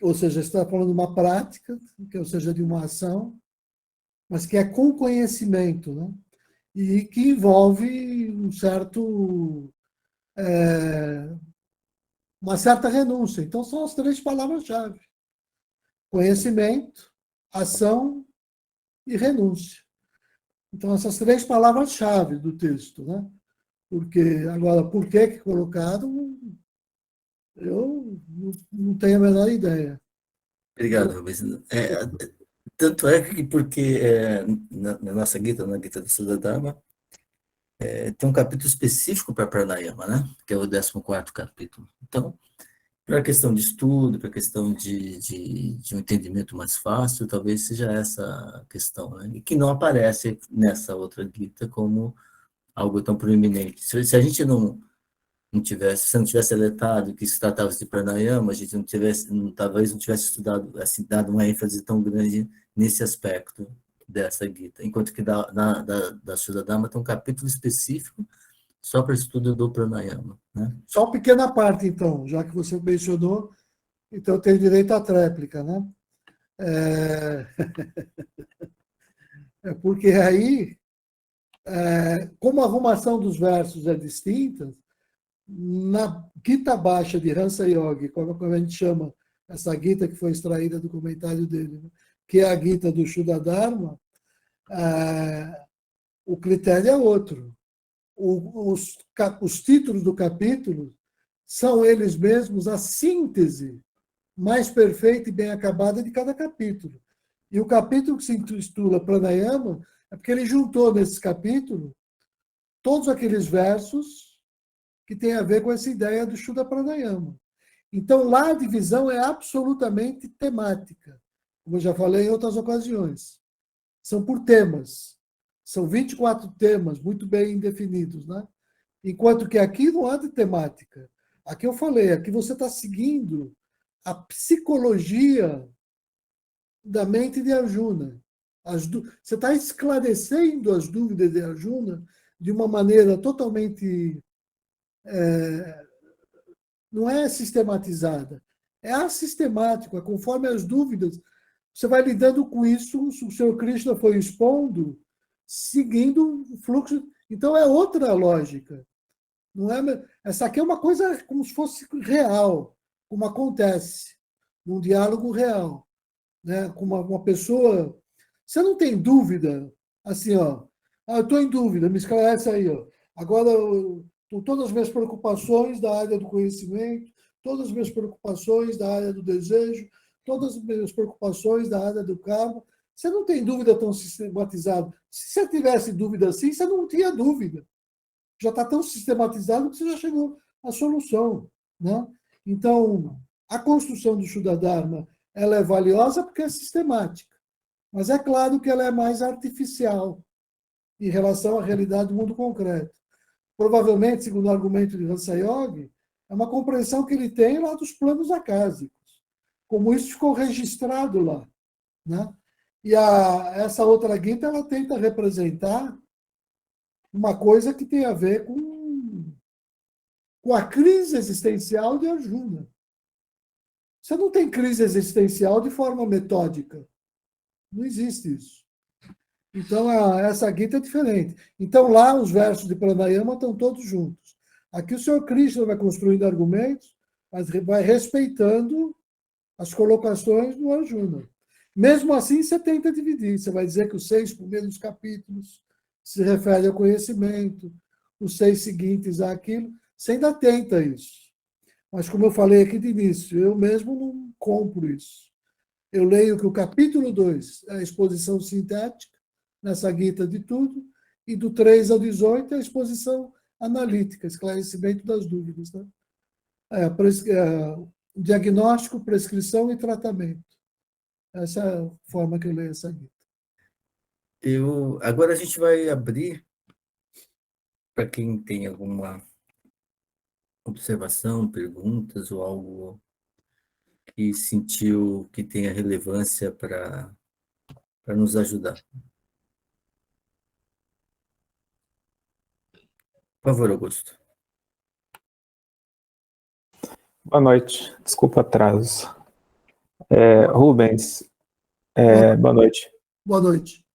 [SPEAKER 2] Ou seja, você está falando de uma prática, ou seja, de uma ação, mas que é com conhecimento, né? E que envolve uma certa renúncia. Então, são as três palavras-chave: conhecimento, ação e renúncia. Então, essas três palavras-chave do texto, né? Porque, agora, por que colocaram, eu não tenho a menor ideia.
[SPEAKER 1] Obrigado, Rubens. Tanto é que, porque na nossa Gita, na Gita do Siddhartha, tem um capítulo específico para pranayama, né? Que é o 14º capítulo. Então, para a questão de estudo, para a questão de um entendimento mais fácil, talvez seja essa a questão, né? E que não aparece nessa outra Gita como algo tão proeminente. Se a gente não tivesse, se não tivesse alertado que se tratava de pranayama, a gente não tivesse, talvez não tivesse estudado, assim, dado uma ênfase tão grande nesse aspecto dessa Gita. Enquanto que da Shuddha Dharma tem um capítulo específico só para estudo do pranayama, né?
[SPEAKER 2] Só uma pequena parte, então, já que você mencionou, então tem direito à tréplica, né? É, porque aí, como a arrumação dos versos é distinta, na Gita Baixa de Hansa Yogi, como a gente chama essa Gita que foi extraída do comentário dele, né? Que é a Gita do Shuddha Dharma, o critério é outro. Os títulos do capítulo são eles mesmos a síntese mais perfeita e bem acabada de cada capítulo. E o capítulo que se intitula Pranayama é porque ele juntou nesse capítulo todos aqueles versos que têm a ver com essa ideia do Shuddha Pranayama. Então, lá a divisão é absolutamente temática, como eu já falei em outras ocasiões. São por temas. São 24 temas muito bem definidos, né? Enquanto que aqui não há de temática. Aqui eu falei, aqui você está seguindo a psicologia da mente de Arjuna. Você está esclarecendo as dúvidas de Arjuna de uma maneira totalmente... não é sistematizada, é assistemático, é conforme as dúvidas. Você vai lidando com isso, o Senhor Krishna foi expondo, seguindo o fluxo. Então é outra lógica. Não é, essa aqui é uma coisa como se fosse real, como acontece num diálogo real, né? Com uma pessoa. Você não tem dúvida, assim, ó. Eu estou em dúvida, me esclarece aí, ó. Agora, todas as minhas preocupações da área do conhecimento, todas as minhas preocupações da área do desejo, todas as minhas preocupações da área do karma. Você não tem dúvida tão sistematizada. Se você tivesse dúvida assim, você não tinha dúvida. Já está tão sistematizado que você já chegou à solução, né? Então, a construção do Shuddha Dharma, ela é valiosa porque é sistemática, mas é claro que ela é mais artificial em relação à realidade do mundo concreto. Provavelmente, segundo o argumento de Hansa Yogi, é uma compreensão que ele tem lá dos planos acásicos, como isso ficou registrado lá, né? E essa outra Gita, ela tenta representar uma coisa que tem a ver com a crise existencial de Arjuna. Você não tem crise existencial de forma metódica. Não existe isso. Então, essa Gita é diferente. Então, lá, os versos de Pranayama estão todos juntos. Aqui, o Sr. Krishna vai construindo argumentos, mas vai respeitando as colocações do Arjuna. Mesmo assim, você tenta dividir. Você vai dizer que os 6 primeiros capítulos se referem ao conhecimento, os 6 seguintes àquilo. Você ainda tenta isso. Mas, como eu falei aqui de início, eu mesmo não compro isso. Eu leio que o capítulo 2 é a exposição sintética, nessa Gita de tudo, e do 3 ao 18 é a exposição analítica, esclarecimento das dúvidas. Né? Diagnóstico, prescrição e tratamento. Essa é a forma que eu leio essa Gita.
[SPEAKER 1] Agora a gente vai abrir para quem tem alguma observação, perguntas ou algo que sentiu que tenha relevância para nos ajudar. Por favor, Augusto.
[SPEAKER 4] Boa noite, desculpa o atraso. Rubens, boa noite.
[SPEAKER 2] Boa noite.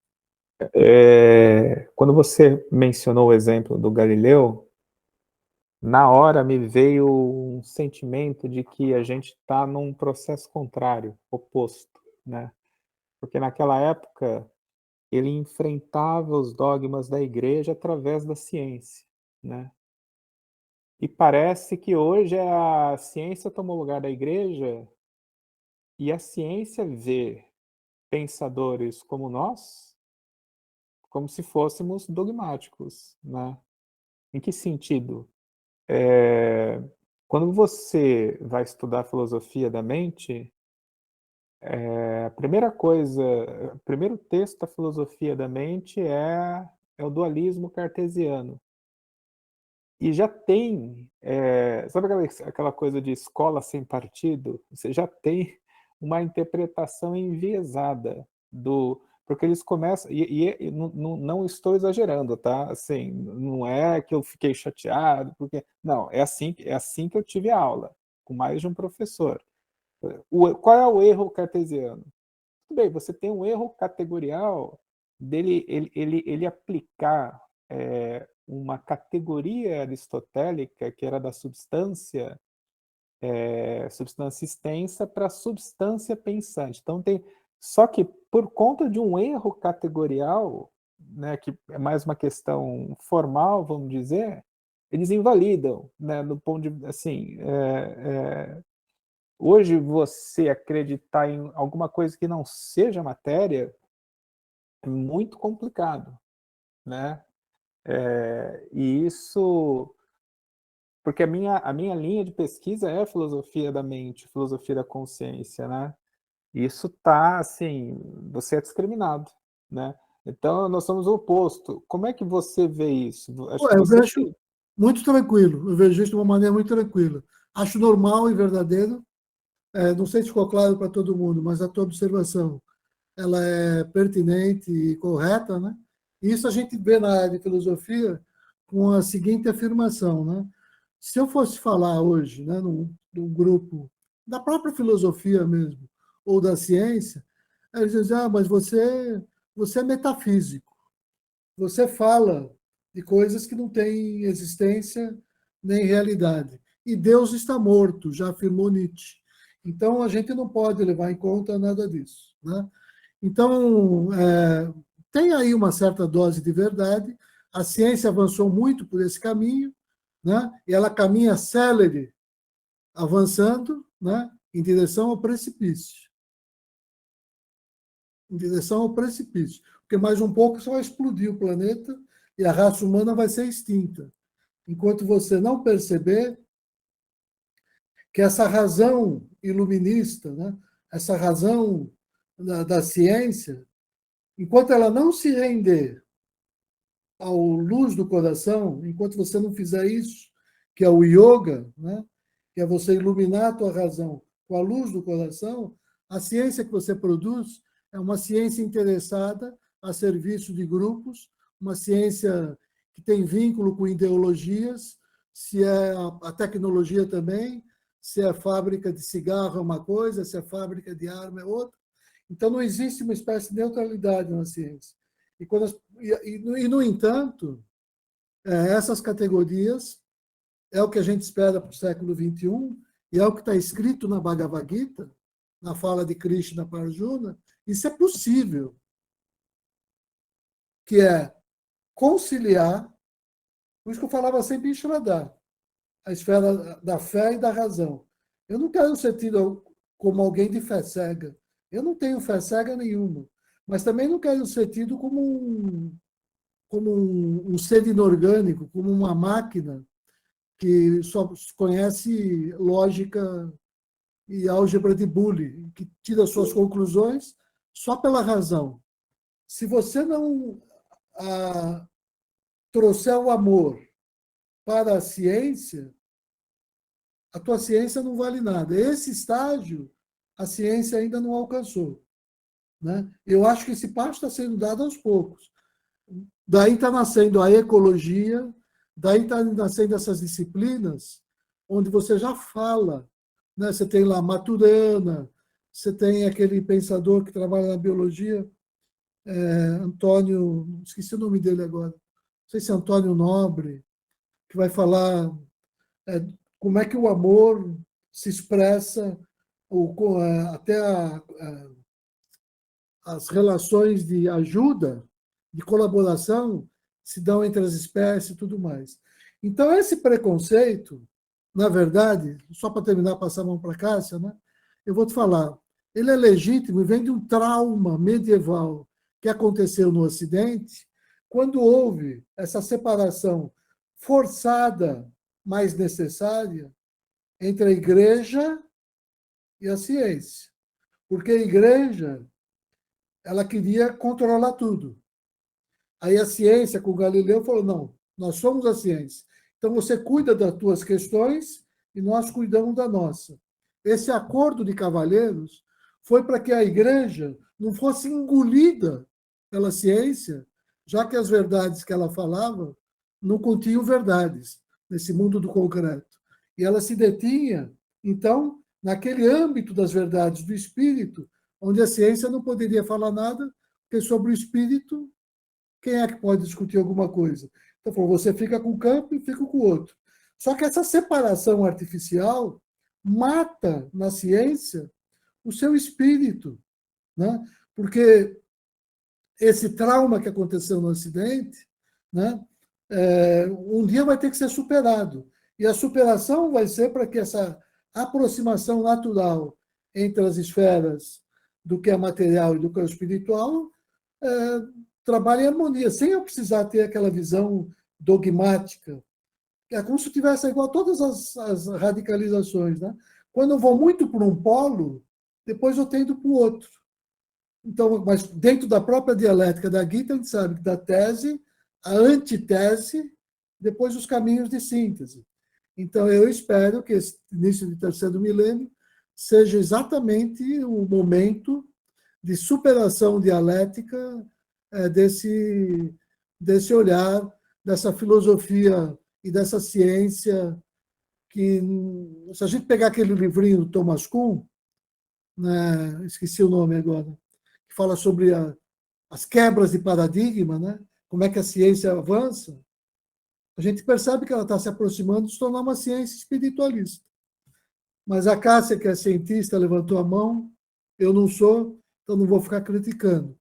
[SPEAKER 4] Quando você mencionou o exemplo do Galileu, na hora me veio um sentimento de que a gente está num processo contrário, oposto, né? Porque naquela época ele enfrentava os dogmas da igreja através da ciência, né? E parece que hoje a ciência tomou o lugar da igreja e a ciência vê pensadores como nós, como se fôssemos dogmáticos, né? Em que sentido? Quando você vai estudar a filosofia da mente, a primeira coisa, o primeiro texto da filosofia da mente é o dualismo cartesiano. E já tem, sabe aquela coisa de escola sem partido? Você já tem uma interpretação enviesada porque eles começam, e não estou exagerando, tá? Assim, não é que eu fiquei chateado, porque não, é assim que eu tive a aula, com mais de um professor. Qual é o erro cartesiano? Tudo bem, você tem um erro categorial dele ele aplicar uma categoria aristotélica que era da substância extensa para substância pensante. Então só que por conta de um erro categorial, né, que é mais uma questão formal, vamos dizer, eles invalidam, né, no ponto de assim, hoje você acreditar em alguma coisa que não seja matéria é muito complicado, né? E isso porque a minha linha de pesquisa é a filosofia da mente, filosofia da consciência, né? Isso tá assim, você é discriminado, né? Então nós somos o oposto. Como é que você vê isso? Acho que
[SPEAKER 2] Eu
[SPEAKER 4] você
[SPEAKER 2] vejo muito tranquilo, eu vejo isso de uma maneira muito tranquila. Acho normal e verdadeiro. Não sei se ficou claro para todo mundo, mas a tua observação ela é pertinente e correta, né? E isso a gente vê na área de filosofia com a seguinte afirmação, né? Se eu fosse falar hoje, né, num grupo da própria filosofia mesmo, ou da ciência, eles dizem, mas você é metafísico, você fala de coisas que não têm existência nem realidade. E Deus está morto, já afirmou Nietzsche. Então, a gente não pode levar em conta nada disso, né? Então, tem aí uma certa dose de verdade. A ciência avançou muito por esse caminho, né? E ela caminha célere, avançando, né? Em direção ao precipício. Em direção ao precipício. Porque mais um pouco só vai explodir o planeta e a raça humana vai ser extinta. Enquanto você não perceber que essa razão iluminista, né? Essa razão da ciência, enquanto ela não se render ao luz do coração, enquanto você não fizer isso, que é o yoga, né? Que é você iluminar a tua razão com a luz do coração, a ciência que você produz é uma ciência interessada a serviço de grupos, uma ciência que tem vínculo com ideologias, se é a tecnologia também, se é fábrica de cigarro é uma coisa, se é fábrica de arma é outra. Então, não existe uma espécie de neutralidade na ciência. No entanto, essas categorias é o que a gente espera para o século XXI e é o que está escrito na Bhagavad Gita, na fala de Krishna para Arjuna. Isso é possível, que é conciliar, por isso que eu falava sempre em Shraddha, a esfera da fé e da razão. Eu não quero ser tido como alguém de fé cega. Eu não tenho fé cega nenhuma. Mas também não quero ser tido como um ser inorgânico, como uma máquina que só conhece lógica e álgebra de Boole, que tira suas conclusões só pela razão. Se você não trouxer o amor para a ciência, a tua ciência não vale nada. Esse estágio a ciência ainda não alcançou, né? Eu acho que esse passo está sendo dado aos poucos. Daí está nascendo a ecologia, daí está nascendo essas disciplinas onde você já fala, né? Você tem lá Maturana, você tem aquele pensador que trabalha na biologia, Antônio, esqueci o nome dele agora, não sei se é Antônio Nobre, que vai falar como é que o amor se expressa, ou até as relações de ajuda, de colaboração, se dão entre as espécies e tudo mais. Então, esse preconceito, na verdade, só para terminar, passar a mão para a Cássia, né? Eu vou te falar, ele é legítimo e vem de um trauma medieval que aconteceu no Ocidente, quando houve essa separação forçada, mas necessária, entre a igreja e a ciência. Porque a igreja, ela queria controlar tudo. Aí a ciência, com Galileu, falou, não, nós somos a ciência. Então você cuida das tuas questões e nós cuidamos da nossa. Esse acordo de cavalheiros foi para que a igreja não fosse engolida pela ciência, já que as verdades que ela falava não continham verdades nesse mundo do concreto. E ela se detinha, então, naquele âmbito das verdades do espírito, onde a ciência não poderia falar nada, porque sobre o espírito, quem é que pode discutir alguma coisa? Então, falou, você fica com um campo e fica com o outro. Só que essa separação artificial mata na ciência o seu espírito, né? Porque esse trauma que aconteceu no Ocidente, né, um dia vai ter que ser superado. E a superação vai ser para que essa aproximação natural entre as esferas do que é material e do que é espiritual trabalhe em harmonia, sem eu precisar ter aquela visão dogmática. É como se tivesse igual a todas as radicalizações. Né? Quando eu vou muito para um polo, depois eu tendo para o outro. Então, mas dentro da própria dialética da Gita, a gente sabe que da tese, a antitese, depois os caminhos de síntese. Então, eu espero que esse início do terceiro milênio seja exatamente o momento de superação dialética desse olhar, dessa filosofia e dessa ciência que, se a gente pegar aquele livrinho do Thomas Kuhn, né, esqueci o nome agora, que fala sobre as quebras de paradigma, né, como é que a ciência avança, a gente percebe que ela está se aproximando de se tornar uma ciência espiritualista. Mas a Cássia, que é cientista, levantou a mão, eu não sou, então não vou ficar criticando.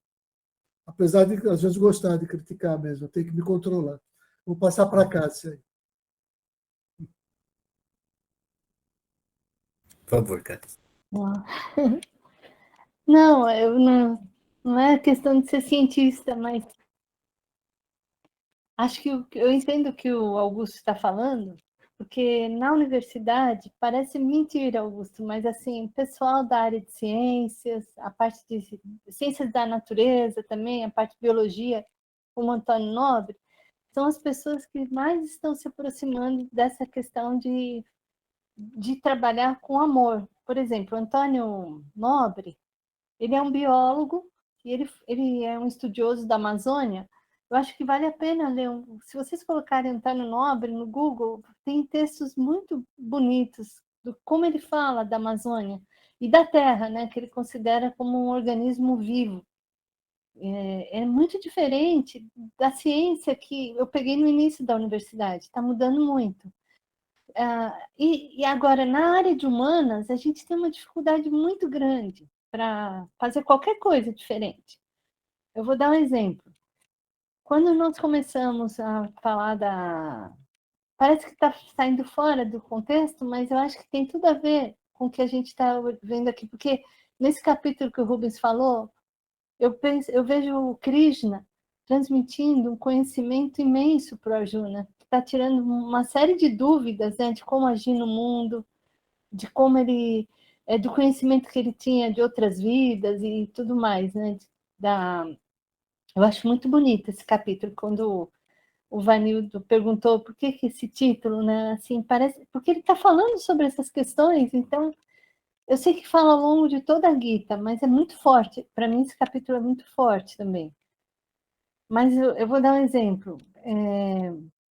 [SPEAKER 2] Apesar de, às vezes, gostar de criticar mesmo, eu tenho que me controlar. Vou passar para a Cássia.
[SPEAKER 1] Por favor, Cássia.
[SPEAKER 5] Não, eu não é questão de ser cientista, mas acho que eu entendo o que o Augusto está falando, porque na universidade parece mentira, Augusto, mas assim, o pessoal da área de ciências, a parte de ciências da natureza também, a parte de biologia, como Antônio Nobre, são as pessoas que mais estão se aproximando dessa questão de trabalhar com amor. Por exemplo, Antônio Nobre, ele é um biólogo e ele é um estudioso da Amazônia. Eu acho que vale a pena ler. Se vocês colocarem Antônio Nobre no Google, tem textos muito bonitos do como ele fala da Amazônia e da Terra, né, que ele considera como um organismo vivo. É muito diferente da ciência que eu peguei no início da universidade. Está mudando muito. E agora, na área de humanas, a gente tem uma dificuldade muito grande para fazer qualquer coisa diferente. Eu vou dar um exemplo. Quando nós começamos a falar parece que está saindo fora do contexto, mas eu acho que tem tudo a ver com o que a gente está vendo aqui, porque nesse capítulo que o Rubens falou, eu vejo o Krishna transmitindo um conhecimento imenso para o Arjuna, que está tirando uma série de dúvidas, né, de como agir no mundo, de como ele do conhecimento que ele tinha de outras vidas e tudo mais, né? Eu acho muito bonito esse capítulo, quando o Vanildo perguntou por que esse título, né? Assim, parece porque ele está falando sobre essas questões, então eu sei que fala ao longo de toda a Gita, mas é muito forte. Para mim, esse capítulo é muito forte também. Mas eu vou dar um exemplo.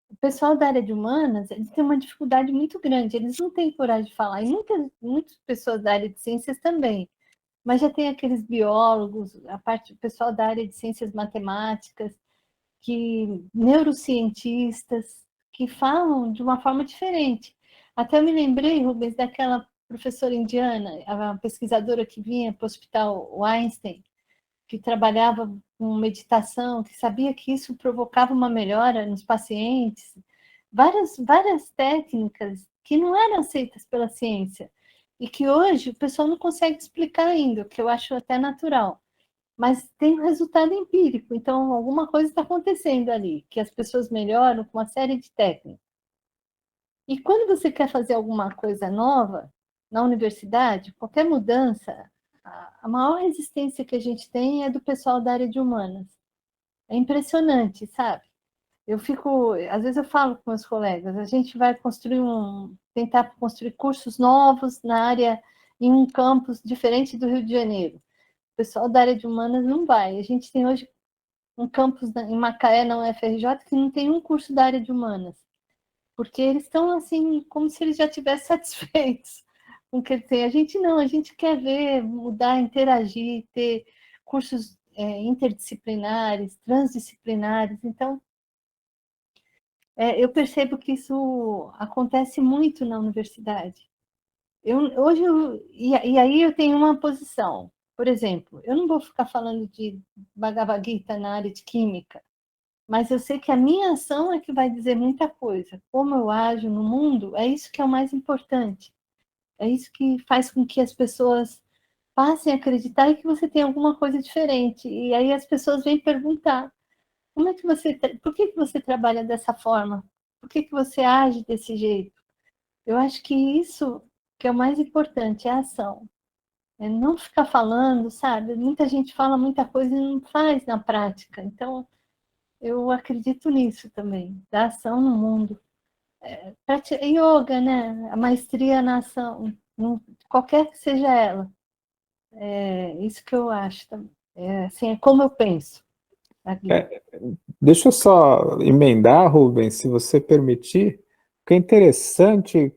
[SPEAKER 5] O pessoal da área de humanas, eles têm uma dificuldade muito grande, eles não têm coragem de falar, e muitas pessoas da área de ciências também, mas já tem aqueles biólogos, o pessoal da área de ciências matemáticas, neurocientistas, que falam de uma forma diferente. Até eu me lembrei, Rubens, daquela professora indiana, a pesquisadora que vinha para o hospital Einstein, que trabalhava com meditação, que sabia que isso provocava uma melhora nos pacientes, várias técnicas que não eram aceitas pela ciência. e que hoje o pessoal não consegue explicar ainda, o que eu acho até natural. Mas tem um resultado empírico, então alguma coisa está acontecendo ali, que as pessoas melhoram com uma série de técnicas. E quando você quer fazer alguma coisa nova na universidade, qualquer mudança, a maior resistência que a gente tem é do pessoal da área de humanas. É impressionante, sabe? Às vezes eu falo com meus colegas, a gente vai tentar construir cursos novos na área, em um campus diferente do Rio de Janeiro. O pessoal da área de humanas não vai. A gente tem hoje um campus em Macaé, na UFRJ, que não tem um curso da área de humanas, porque eles estão assim, como se eles já estivessem satisfeitos com o que eles têm. A gente não, a gente quer ver, mudar, interagir, ter cursos interdisciplinares, transdisciplinares. Então, eu percebo que isso acontece muito na universidade. E aí eu tenho uma posição. Por exemplo, eu não vou ficar falando de Bhagavad Gita na área de química, mas eu sei que a minha ação é que vai dizer muita coisa. Como eu ajo no mundo, é isso que é o mais importante. É isso que faz com que as pessoas passem a acreditar que você tem alguma coisa diferente. E aí as pessoas vêm perguntar: por que você trabalha dessa forma? Por que você age desse jeito? Eu acho que isso que é o mais importante, é a ação. É não ficar falando, sabe? Muita gente fala muita coisa e não faz na prática. Então, eu acredito nisso também, da ação no mundo. Yoga, né? A maestria na ação, qualquer que seja ela. É isso que eu acho também. Assim, é como eu penso.
[SPEAKER 4] Deixa eu só emendar, Rubens, se você permitir, porque é interessante,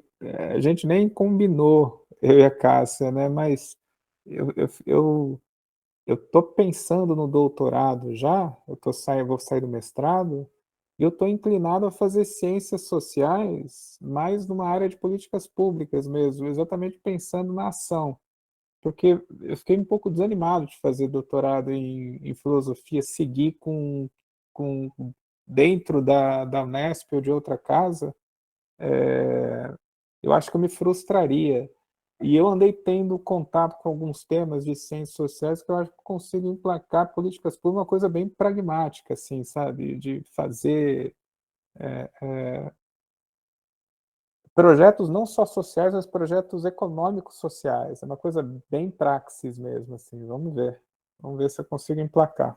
[SPEAKER 4] a gente nem combinou, eu e a Cássia, né? Mas eu estou pensando no doutorado já, vou sair do mestrado, e eu estou inclinado a fazer ciências sociais, mais numa área de políticas públicas mesmo, exatamente pensando na ação. Porque eu fiquei um pouco desanimado de fazer doutorado em filosofia, seguir com dentro da Unesp ou de outra casa, eu acho que eu me frustraria. E eu andei tendo contato com alguns temas de ciências sociais que eu acho que consigo emplacar políticas públicas, uma coisa bem pragmática, assim, sabe? De fazer projetos não só sociais, mas projetos econômicos sociais. É uma coisa bem praxis mesmo, assim. Vamos ver. Vamos ver se eu consigo emplacar.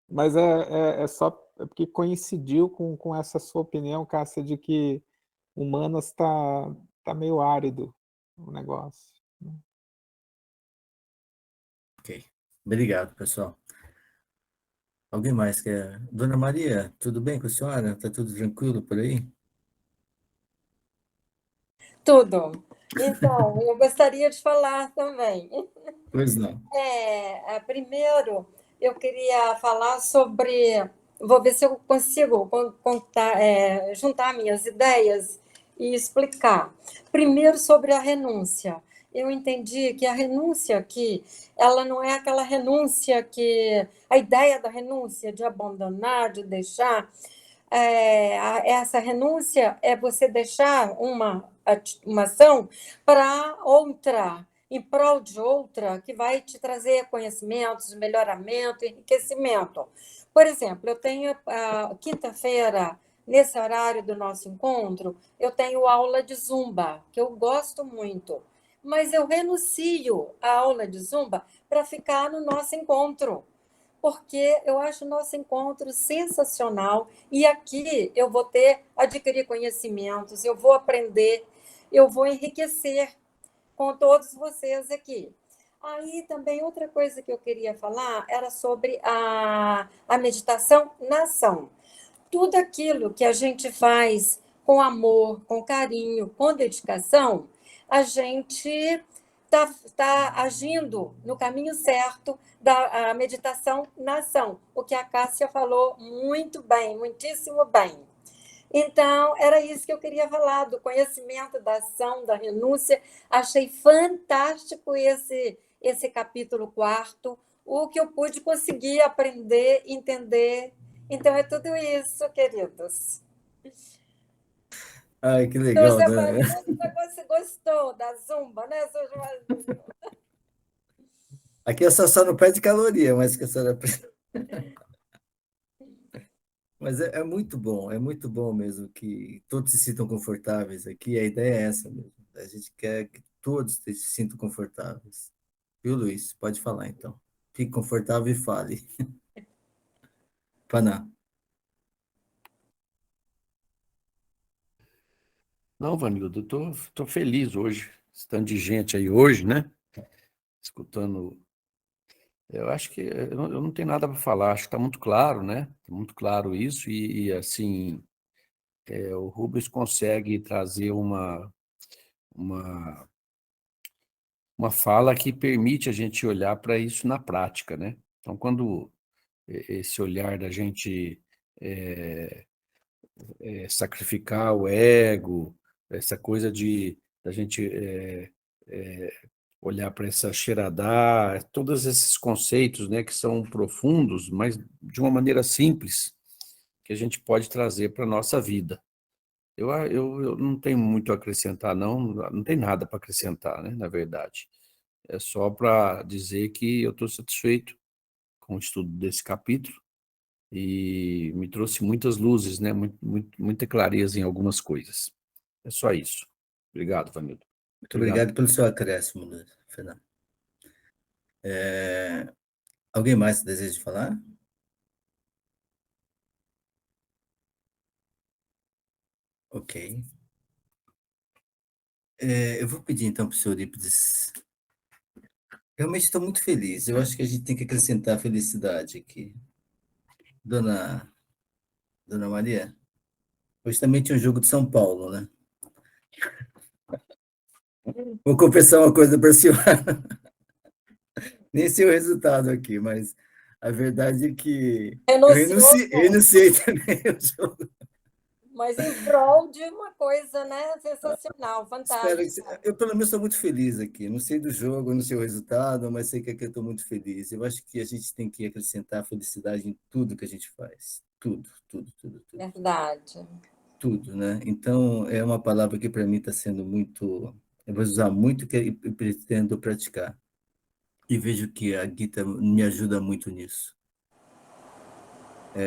[SPEAKER 4] Mas é só porque coincidiu com essa sua opinião, Cássia, de que humanas tá meio árido o negócio.
[SPEAKER 1] Ok. Obrigado, pessoal. Alguém mais quer? Dona Maria, tudo bem com a senhora? Está tudo tranquilo por aí?
[SPEAKER 6] Tudo. Então, eu gostaria de falar também.
[SPEAKER 1] Pois não.
[SPEAKER 6] Primeiro, eu queria falar sobre. Vou ver se eu consigo juntar minhas ideias e explicar. Primeiro, sobre a renúncia. Eu entendi que a renúncia aqui, ela não é aquela renúncia que. A ideia da renúncia, de abandonar, de deixar. Essa renúncia é você deixar uma ação para outra, em prol de outra, que vai te trazer conhecimentos, melhoramento, enriquecimento. Por exemplo, eu tenho quinta-feira, nesse horário do nosso encontro, eu tenho aula de Zumba, que eu gosto muito, mas eu renuncio à aula de Zumba para ficar no nosso encontro, porque eu acho o nosso encontro sensacional e aqui eu vou adquirir conhecimentos, eu vou aprender, eu vou enriquecer com todos vocês aqui. Aí também outra coisa que eu queria falar era sobre a meditação na ação. Tudo aquilo que a gente faz com amor, com carinho, com dedicação, a gente está agindo no caminho certo da meditação na ação, o que a Cássia falou muito bem, muitíssimo bem. Então, era isso que eu queria falar, do conhecimento da ação, da renúncia. Achei fantástico esse capítulo 4º, o que eu pude conseguir aprender, entender. Então, é tudo isso, queridos.
[SPEAKER 1] Ai, que
[SPEAKER 6] Então,
[SPEAKER 1] legal,
[SPEAKER 6] você
[SPEAKER 1] né?
[SPEAKER 6] você gostou da Zumba, né, seu Juazeiro?
[SPEAKER 1] Aqui a só não perde caloria, mas que a senhora... Mas é muito bom mesmo que todos se sintam confortáveis aqui. A ideia é essa mesmo. A gente quer que todos se sintam confortáveis. Viu, Luiz? Pode falar, então. Fique confortável e fale. Paná.
[SPEAKER 7] Não, Vanildo, tô feliz hoje, estando de gente aí hoje, né? Escutando. Eu acho que eu não tenho nada para falar, acho que está muito claro, né? Tá muito claro isso, assim, o Rubens consegue trazer uma, uma fala que permite a gente olhar para isso na prática, né? Então, quando esse olhar da gente sacrificar o ego, essa coisa de da gente olhar para essa Xeradá, todos esses conceitos, né, que são profundos, mas de uma maneira simples, que a gente pode trazer para a nossa vida. Eu não tenho muito a acrescentar, não tem nada para acrescentar, né, na verdade. É só para dizer que eu estou satisfeito com o estudo desse capítulo e me trouxe muitas luzes, né, muita clareza em algumas coisas. É só isso. Obrigado, Vanildo.
[SPEAKER 1] Muito
[SPEAKER 7] Obrigado.
[SPEAKER 1] obrigado pelo seu acréscimo, Fernando. Alguém mais deseja falar? Ok. Eu vou pedir, então, para o senhor Eurípides. Realmente estou muito feliz. Eu acho que a gente tem que acrescentar felicidade aqui. Dona Maria, hoje também tinha um jogo de São Paulo, né? Vou confessar uma coisa para a senhora. Nem sei o resultado aqui, mas a verdade é que eu
[SPEAKER 6] Renunciou,
[SPEAKER 1] renunciei também ao jogo.
[SPEAKER 6] mas em prol de uma coisa, né, sensacional,
[SPEAKER 1] Espero que...
[SPEAKER 6] fantástica.
[SPEAKER 1] Eu, pelo menos, estou muito feliz aqui. Não sei do jogo, não sei o resultado, mas sei que aqui eu estou muito feliz. Eu acho que a gente tem que acrescentar felicidade em tudo que a gente faz. Tudo, tudo, tudo, tudo.
[SPEAKER 6] Verdade.
[SPEAKER 1] Tudo, né? Então, é uma palavra que para mim está sendo muito... Eu vou usar muito e pretendo praticar. E vejo que a Gita me ajuda muito nisso.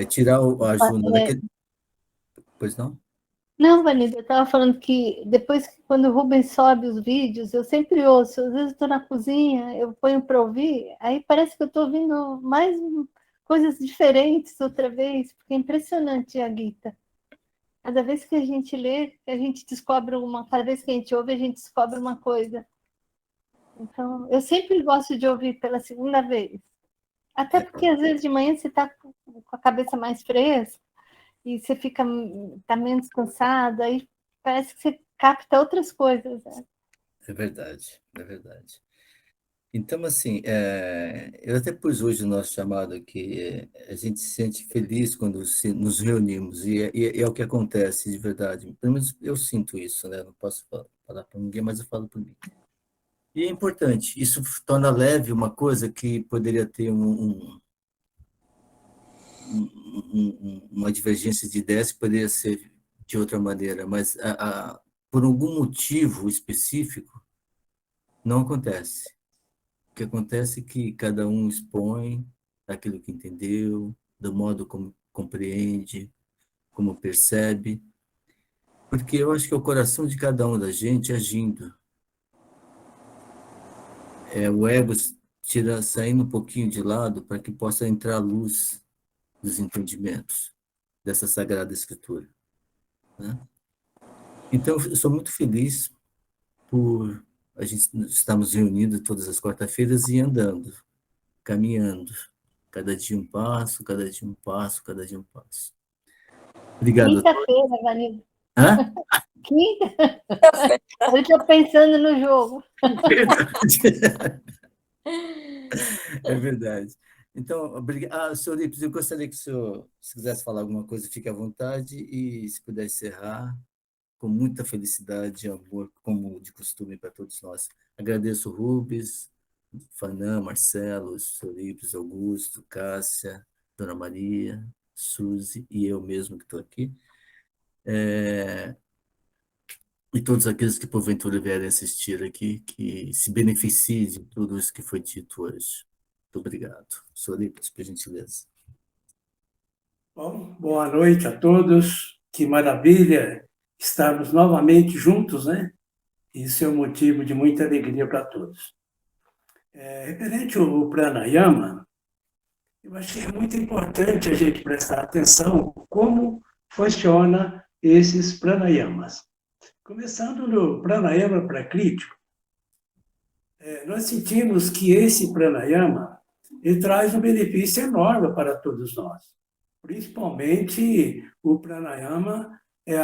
[SPEAKER 1] Tirar a Juna daquele... Pois não?
[SPEAKER 5] Não, Vanessa, eu estava falando que depois, quando o Rubens sobe os vídeos, eu sempre ouço. Às vezes estou na cozinha, eu ponho para ouvir, aí parece que eu estou ouvindo mais coisas diferentes outra vez, porque é impressionante a Gita. Cada vez que a gente lê, a gente descobre uma. Cada vez que a gente ouve, a gente descobre uma coisa. Então, eu sempre gosto de ouvir pela segunda vez. Até porque às vezes de manhã você está com a cabeça mais fresca e você fica tá menos cansado, aí parece que você capta outras coisas. Né?
[SPEAKER 1] É verdade, é verdade. Então, assim, eu até pus hoje o nosso chamado aqui, a gente se sente feliz quando nos reunimos, é o que acontece de verdade. Pelo menos eu sinto isso, né? Não posso falar para ninguém, mas eu falo por mim. E é importante, isso torna leve uma coisa que poderia ter uma divergência de ideias que poderia ser de outra maneira, mas por algum motivo específico, não acontece. O que acontece é que cada um expõe aquilo que entendeu, do modo como compreende, como percebe, porque eu acho que é o coração de cada um da gente agindo. O ego saindo um pouquinho de lado para que possa entrar a luz dos entendimentos dessa Sagrada Escritura. Né? Então, eu sou muito feliz por a gente estarmos reunidos todas as quarta-feiras e andando, caminhando. Cada dia um passo, cada dia um passo, cada dia um passo. Obrigado a todos.
[SPEAKER 5] Quinta-feira, Vanessa.
[SPEAKER 1] Hã?
[SPEAKER 5] Quinta? Eu estou pensando no jogo.
[SPEAKER 1] É verdade. Então, obrigado. Senhor Lips, eu gostaria que o senhor, se quisesse falar alguma coisa, fique à vontade e, se puder encerrar, com muita felicidade e amor, como de costume para todos nós. Agradeço o Rubens, Fanã, Marcelo, senhor Lips, Augusto, Cássia, Dona Maria, Suzy e eu mesmo que estou aqui. e todos aqueles que porventura vierem assistir aqui, que se beneficiem de tudo isso que foi dito hoje. Muito obrigado. Senhor Nicolas, por gentileza.
[SPEAKER 8] Bom, boa noite a todos. Que maravilha estarmos novamente juntos, né? Isso é um motivo de muita alegria para todos. Referente ao pranayama, eu acho que é muito importante a gente prestar atenção como funciona esses pranayamas. Começando no pranayama pracrítico, nós sentimos que esse pranayama ele traz um benefício enorme para todos nós. Principalmente o pranayama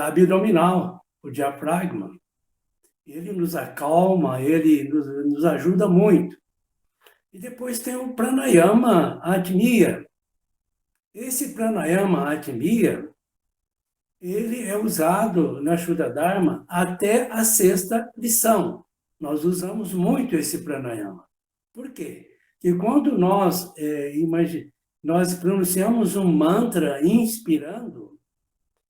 [SPEAKER 8] abdominal, o diafragma. Ele nos acalma, ele nos ajuda muito. E depois tem o pranayama atmiya. Esse pranayama atmiya, ele é usado na Shuddha Dharma até a 6ª lição. Nós usamos muito esse pranayama. Por quê? Porque quando nós pronunciamos um mantra inspirando,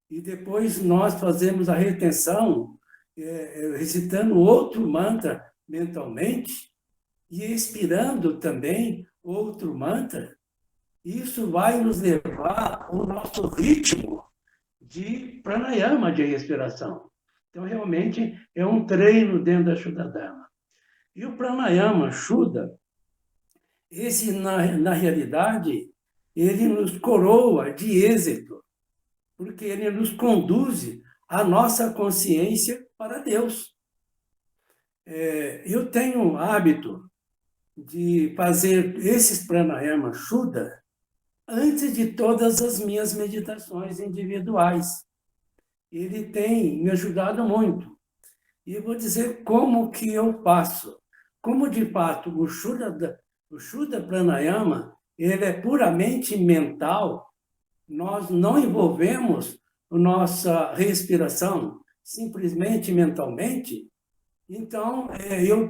[SPEAKER 8] e depois nós fazemos a retenção, recitando outro mantra mentalmente, e expirando também outro mantra, isso vai nos levar ao nosso ritmo de pranayama, de respiração. Então, realmente, é um treino dentro da Shuddha Dharma. E o pranayama Shuddha, esse, na realidade, ele nos coroa de êxito, porque ele nos conduz a nossa consciência para Deus. Eu tenho o hábito de fazer esses pranayama Shuddha antes de todas as minhas meditações individuais. Ele tem me ajudado muito. E eu vou dizer como que eu faço. Como, de fato, o Shuddha Pranayama ele é puramente mental, nós não envolvemos a nossa respiração simplesmente mentalmente. Então,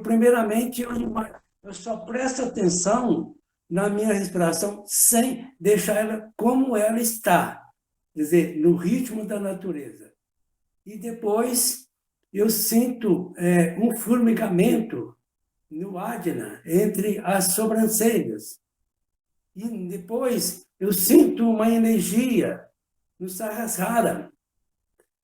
[SPEAKER 8] primeiramente, eu só presto atenção na minha respiração sem deixar ela como ela está, quer dizer, no ritmo da natureza. E depois eu sinto um formigamento no Ajna, entre as sobrancelhas. E depois eu sinto uma energia no Sahasrara.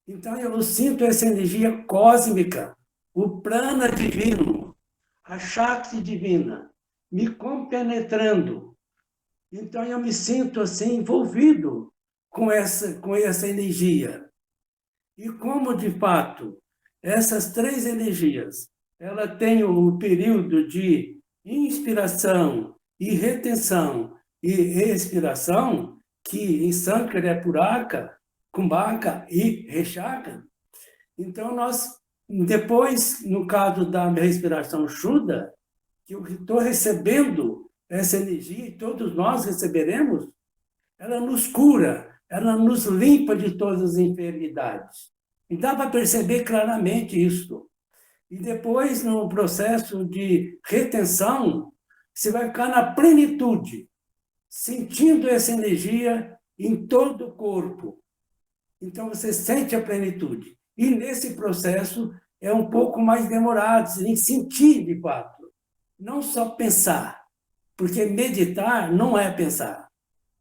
[SPEAKER 8] Então eu sinto essa energia cósmica, o prana divino, a Shakti divina, me compenetrando. Então eu me sinto assim envolvido com essa energia. E como, de fato, essas 3 energias, ela tem o período de inspiração e retenção e expiração, que em Sankara é Puraka, Kumbhaka e Reshaka. Então, depois, no caso da minha respiração Shuddha, que eu estou recebendo essa energia, e todos nós receberemos, ela nos cura, ela nos limpa de todas as enfermidades. E dá para perceber claramente isso. E depois, no processo de retenção, você vai ficar na plenitude, sentindo essa energia em todo o corpo. Então, você sente a plenitude. E nesse processo é um pouco mais demorado, em sentir, de fato. Não só pensar, porque meditar não é pensar.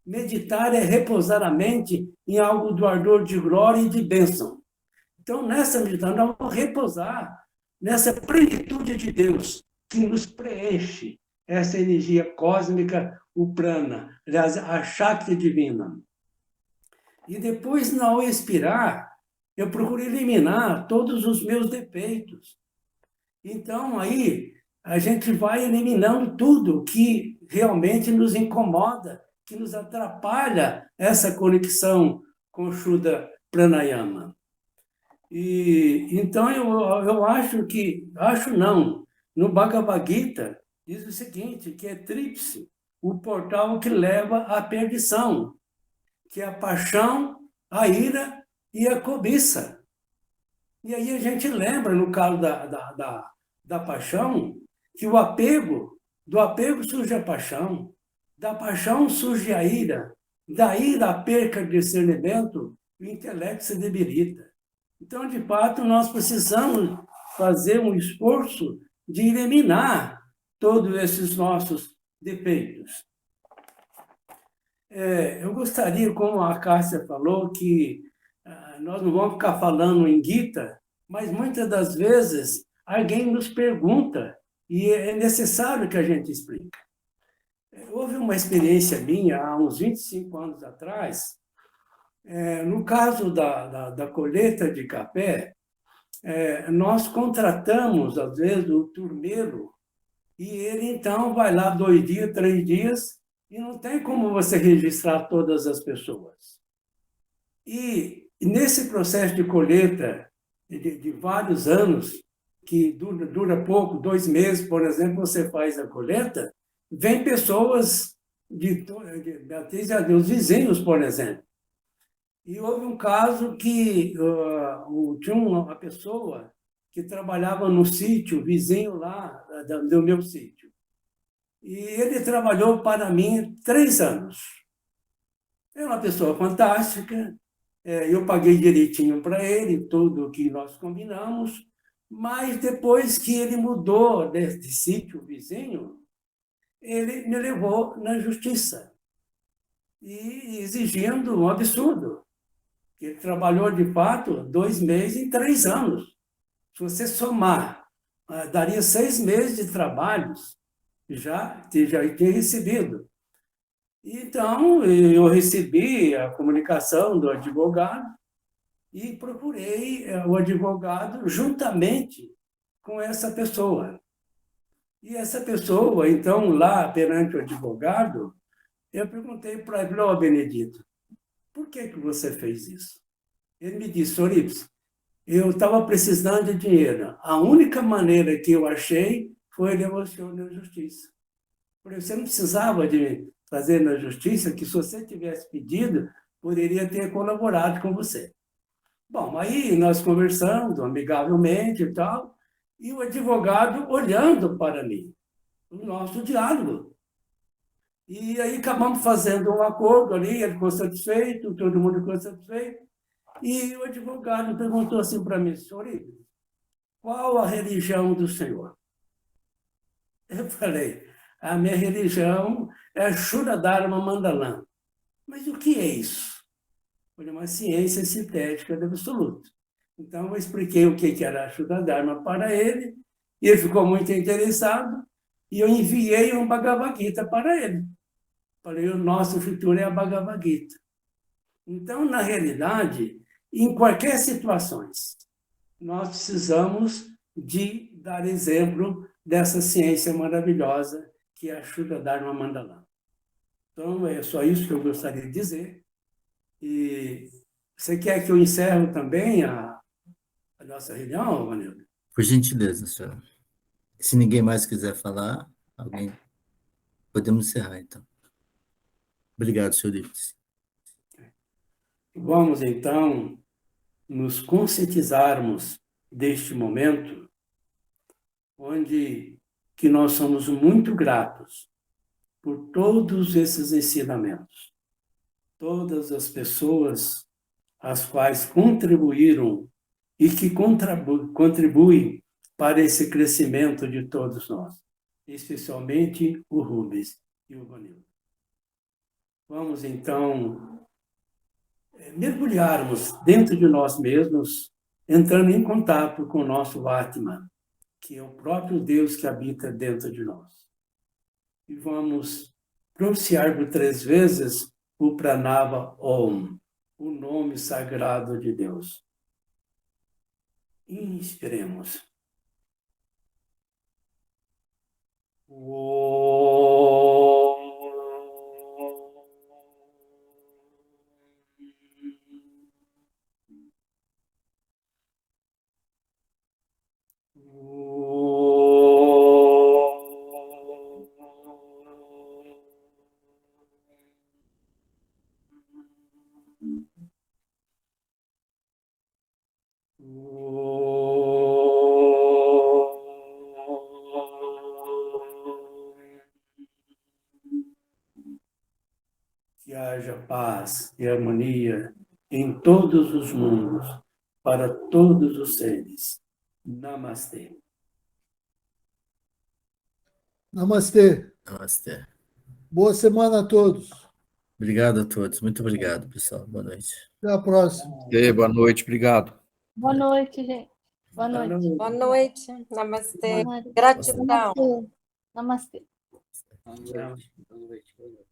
[SPEAKER 8] Meditar é repousar a mente em algo do ardor de glória e de bênção. Então, nessa meditação, nós vamos repousar nessa plenitude de Deus, que nos preenche essa energia cósmica, o prana, aliás, a Shakti divina. E depois, ao expirar, eu procuro eliminar todos os meus defeitos. Então, aí, a gente vai eliminando tudo que realmente nos incomoda, que nos atrapalha essa conexão com o Shuddha Pranayama. E então eu acho não, no Bhagavad Gita diz o seguinte, que é tríplice, o portal que leva à perdição, que é a paixão, a ira e a cobiça. E aí a gente lembra, no caso da paixão, que do apego surge a paixão, da paixão surge a ira, da ira a perca de discernimento, o intelecto se debilita. Então, de fato, nós precisamos fazer um esforço de eliminar todos esses nossos defeitos. Eu gostaria, como a Cássia falou, que nós não vamos ficar falando em Gita, mas muitas das vezes alguém nos pergunta e é necessário que a gente explique. Houve uma experiência minha há uns 25 anos atrás, no caso da colheita de café, nós contratamos, às vezes, o turmeiro, e ele, então, vai lá 2 dias, 3 dias, e não tem como você registrar todas as pessoas. E nesse processo de colheita de vários anos, que dura pouco, 2 meses, por exemplo, você faz a colheita, vem pessoas até os vizinhos, por exemplo. E houve um caso que tinha uma pessoa que trabalhava no sítio, vizinho lá do meu sítio. E ele trabalhou para mim 3 anos. É uma pessoa fantástica, eu paguei direitinho para ele, tudo o que nós combinamos, mas depois que ele mudou desse sítio vizinho, ele me levou na justiça, e exigindo um absurdo. Ele trabalhou, de fato, 2 meses em 3 anos. Se você somar, daria 6 meses de trabalhos, já tinha recebido. Então, eu recebi a comunicação do advogado e procurei o advogado juntamente com essa pessoa. E essa pessoa, então, lá perante o advogado, eu perguntei para ele: "Ó, Benedito, por que você fez isso?" Ele me disse: "Orips, eu estava precisando de dinheiro. A única maneira que eu achei foi levar o senhor na justiça." Falei: "Você não precisava de fazer na justiça, que se você tivesse pedido, poderia ter colaborado com você." Bom, aí nós conversamos amigavelmente e tal, e o advogado olhando para mim, o nosso diálogo. E aí acabamos fazendo um acordo ali, ele ficou satisfeito, todo mundo ficou satisfeito, e o advogado perguntou assim para mim: "Senhor, qual a religião do senhor?" Eu falei: "A minha religião é Shura Dharma Mandalam." "Mas o que é isso?" Foi uma ciência sintética do absoluto. Então, eu expliquei o que era a Shura Dharma para ele, e ele ficou muito interessado, e eu enviei um Bhagavad Gita para ele. Falei: "O nosso futuro é a Bhagavad Gita." Então, na realidade, em qualquer situação, nós precisamos de dar exemplo dessa ciência maravilhosa que é a Shura Dharma Mandalam. Então, é só isso que eu gostaria de dizer. E você quer que eu encerre também a nossa reunião, Vanildo?
[SPEAKER 1] Por gentileza, senhor. Se ninguém mais quiser falar, podemos encerrar, então. Obrigado, senhor Ives.
[SPEAKER 8] Vamos, então, nos conscientizarmos deste momento, onde que nós somos muito gratos por todos esses ensinamentos, todas as pessoas as quais contribuíram e que contribuem para esse crescimento de todos nós, especialmente o Rubens e o Vanildo. Vamos, então, mergulharmos dentro de nós mesmos, entrando em contato com o nosso Atman, que é o próprio Deus que habita dentro de nós. E vamos pronunciar por 3 vezes o Pranava Om, o nome sagrado de Deus. Inspiremos. Que haja paz e harmonia em todos os mundos, para todos os seres. Namastê.
[SPEAKER 2] Namastê.
[SPEAKER 1] Namastê.
[SPEAKER 2] Boa semana a todos.
[SPEAKER 1] Obrigado a todos. Muito obrigado, pessoal. Boa noite.
[SPEAKER 2] Até a próxima.
[SPEAKER 7] Boa noite, obrigado.
[SPEAKER 5] Boa noite, gente. Boa noite.
[SPEAKER 6] Boa noite. Namastê.
[SPEAKER 5] Boa noite.
[SPEAKER 6] Gratidão.
[SPEAKER 5] Namastê. Namastê.
[SPEAKER 1] Boa noite. Boa noite.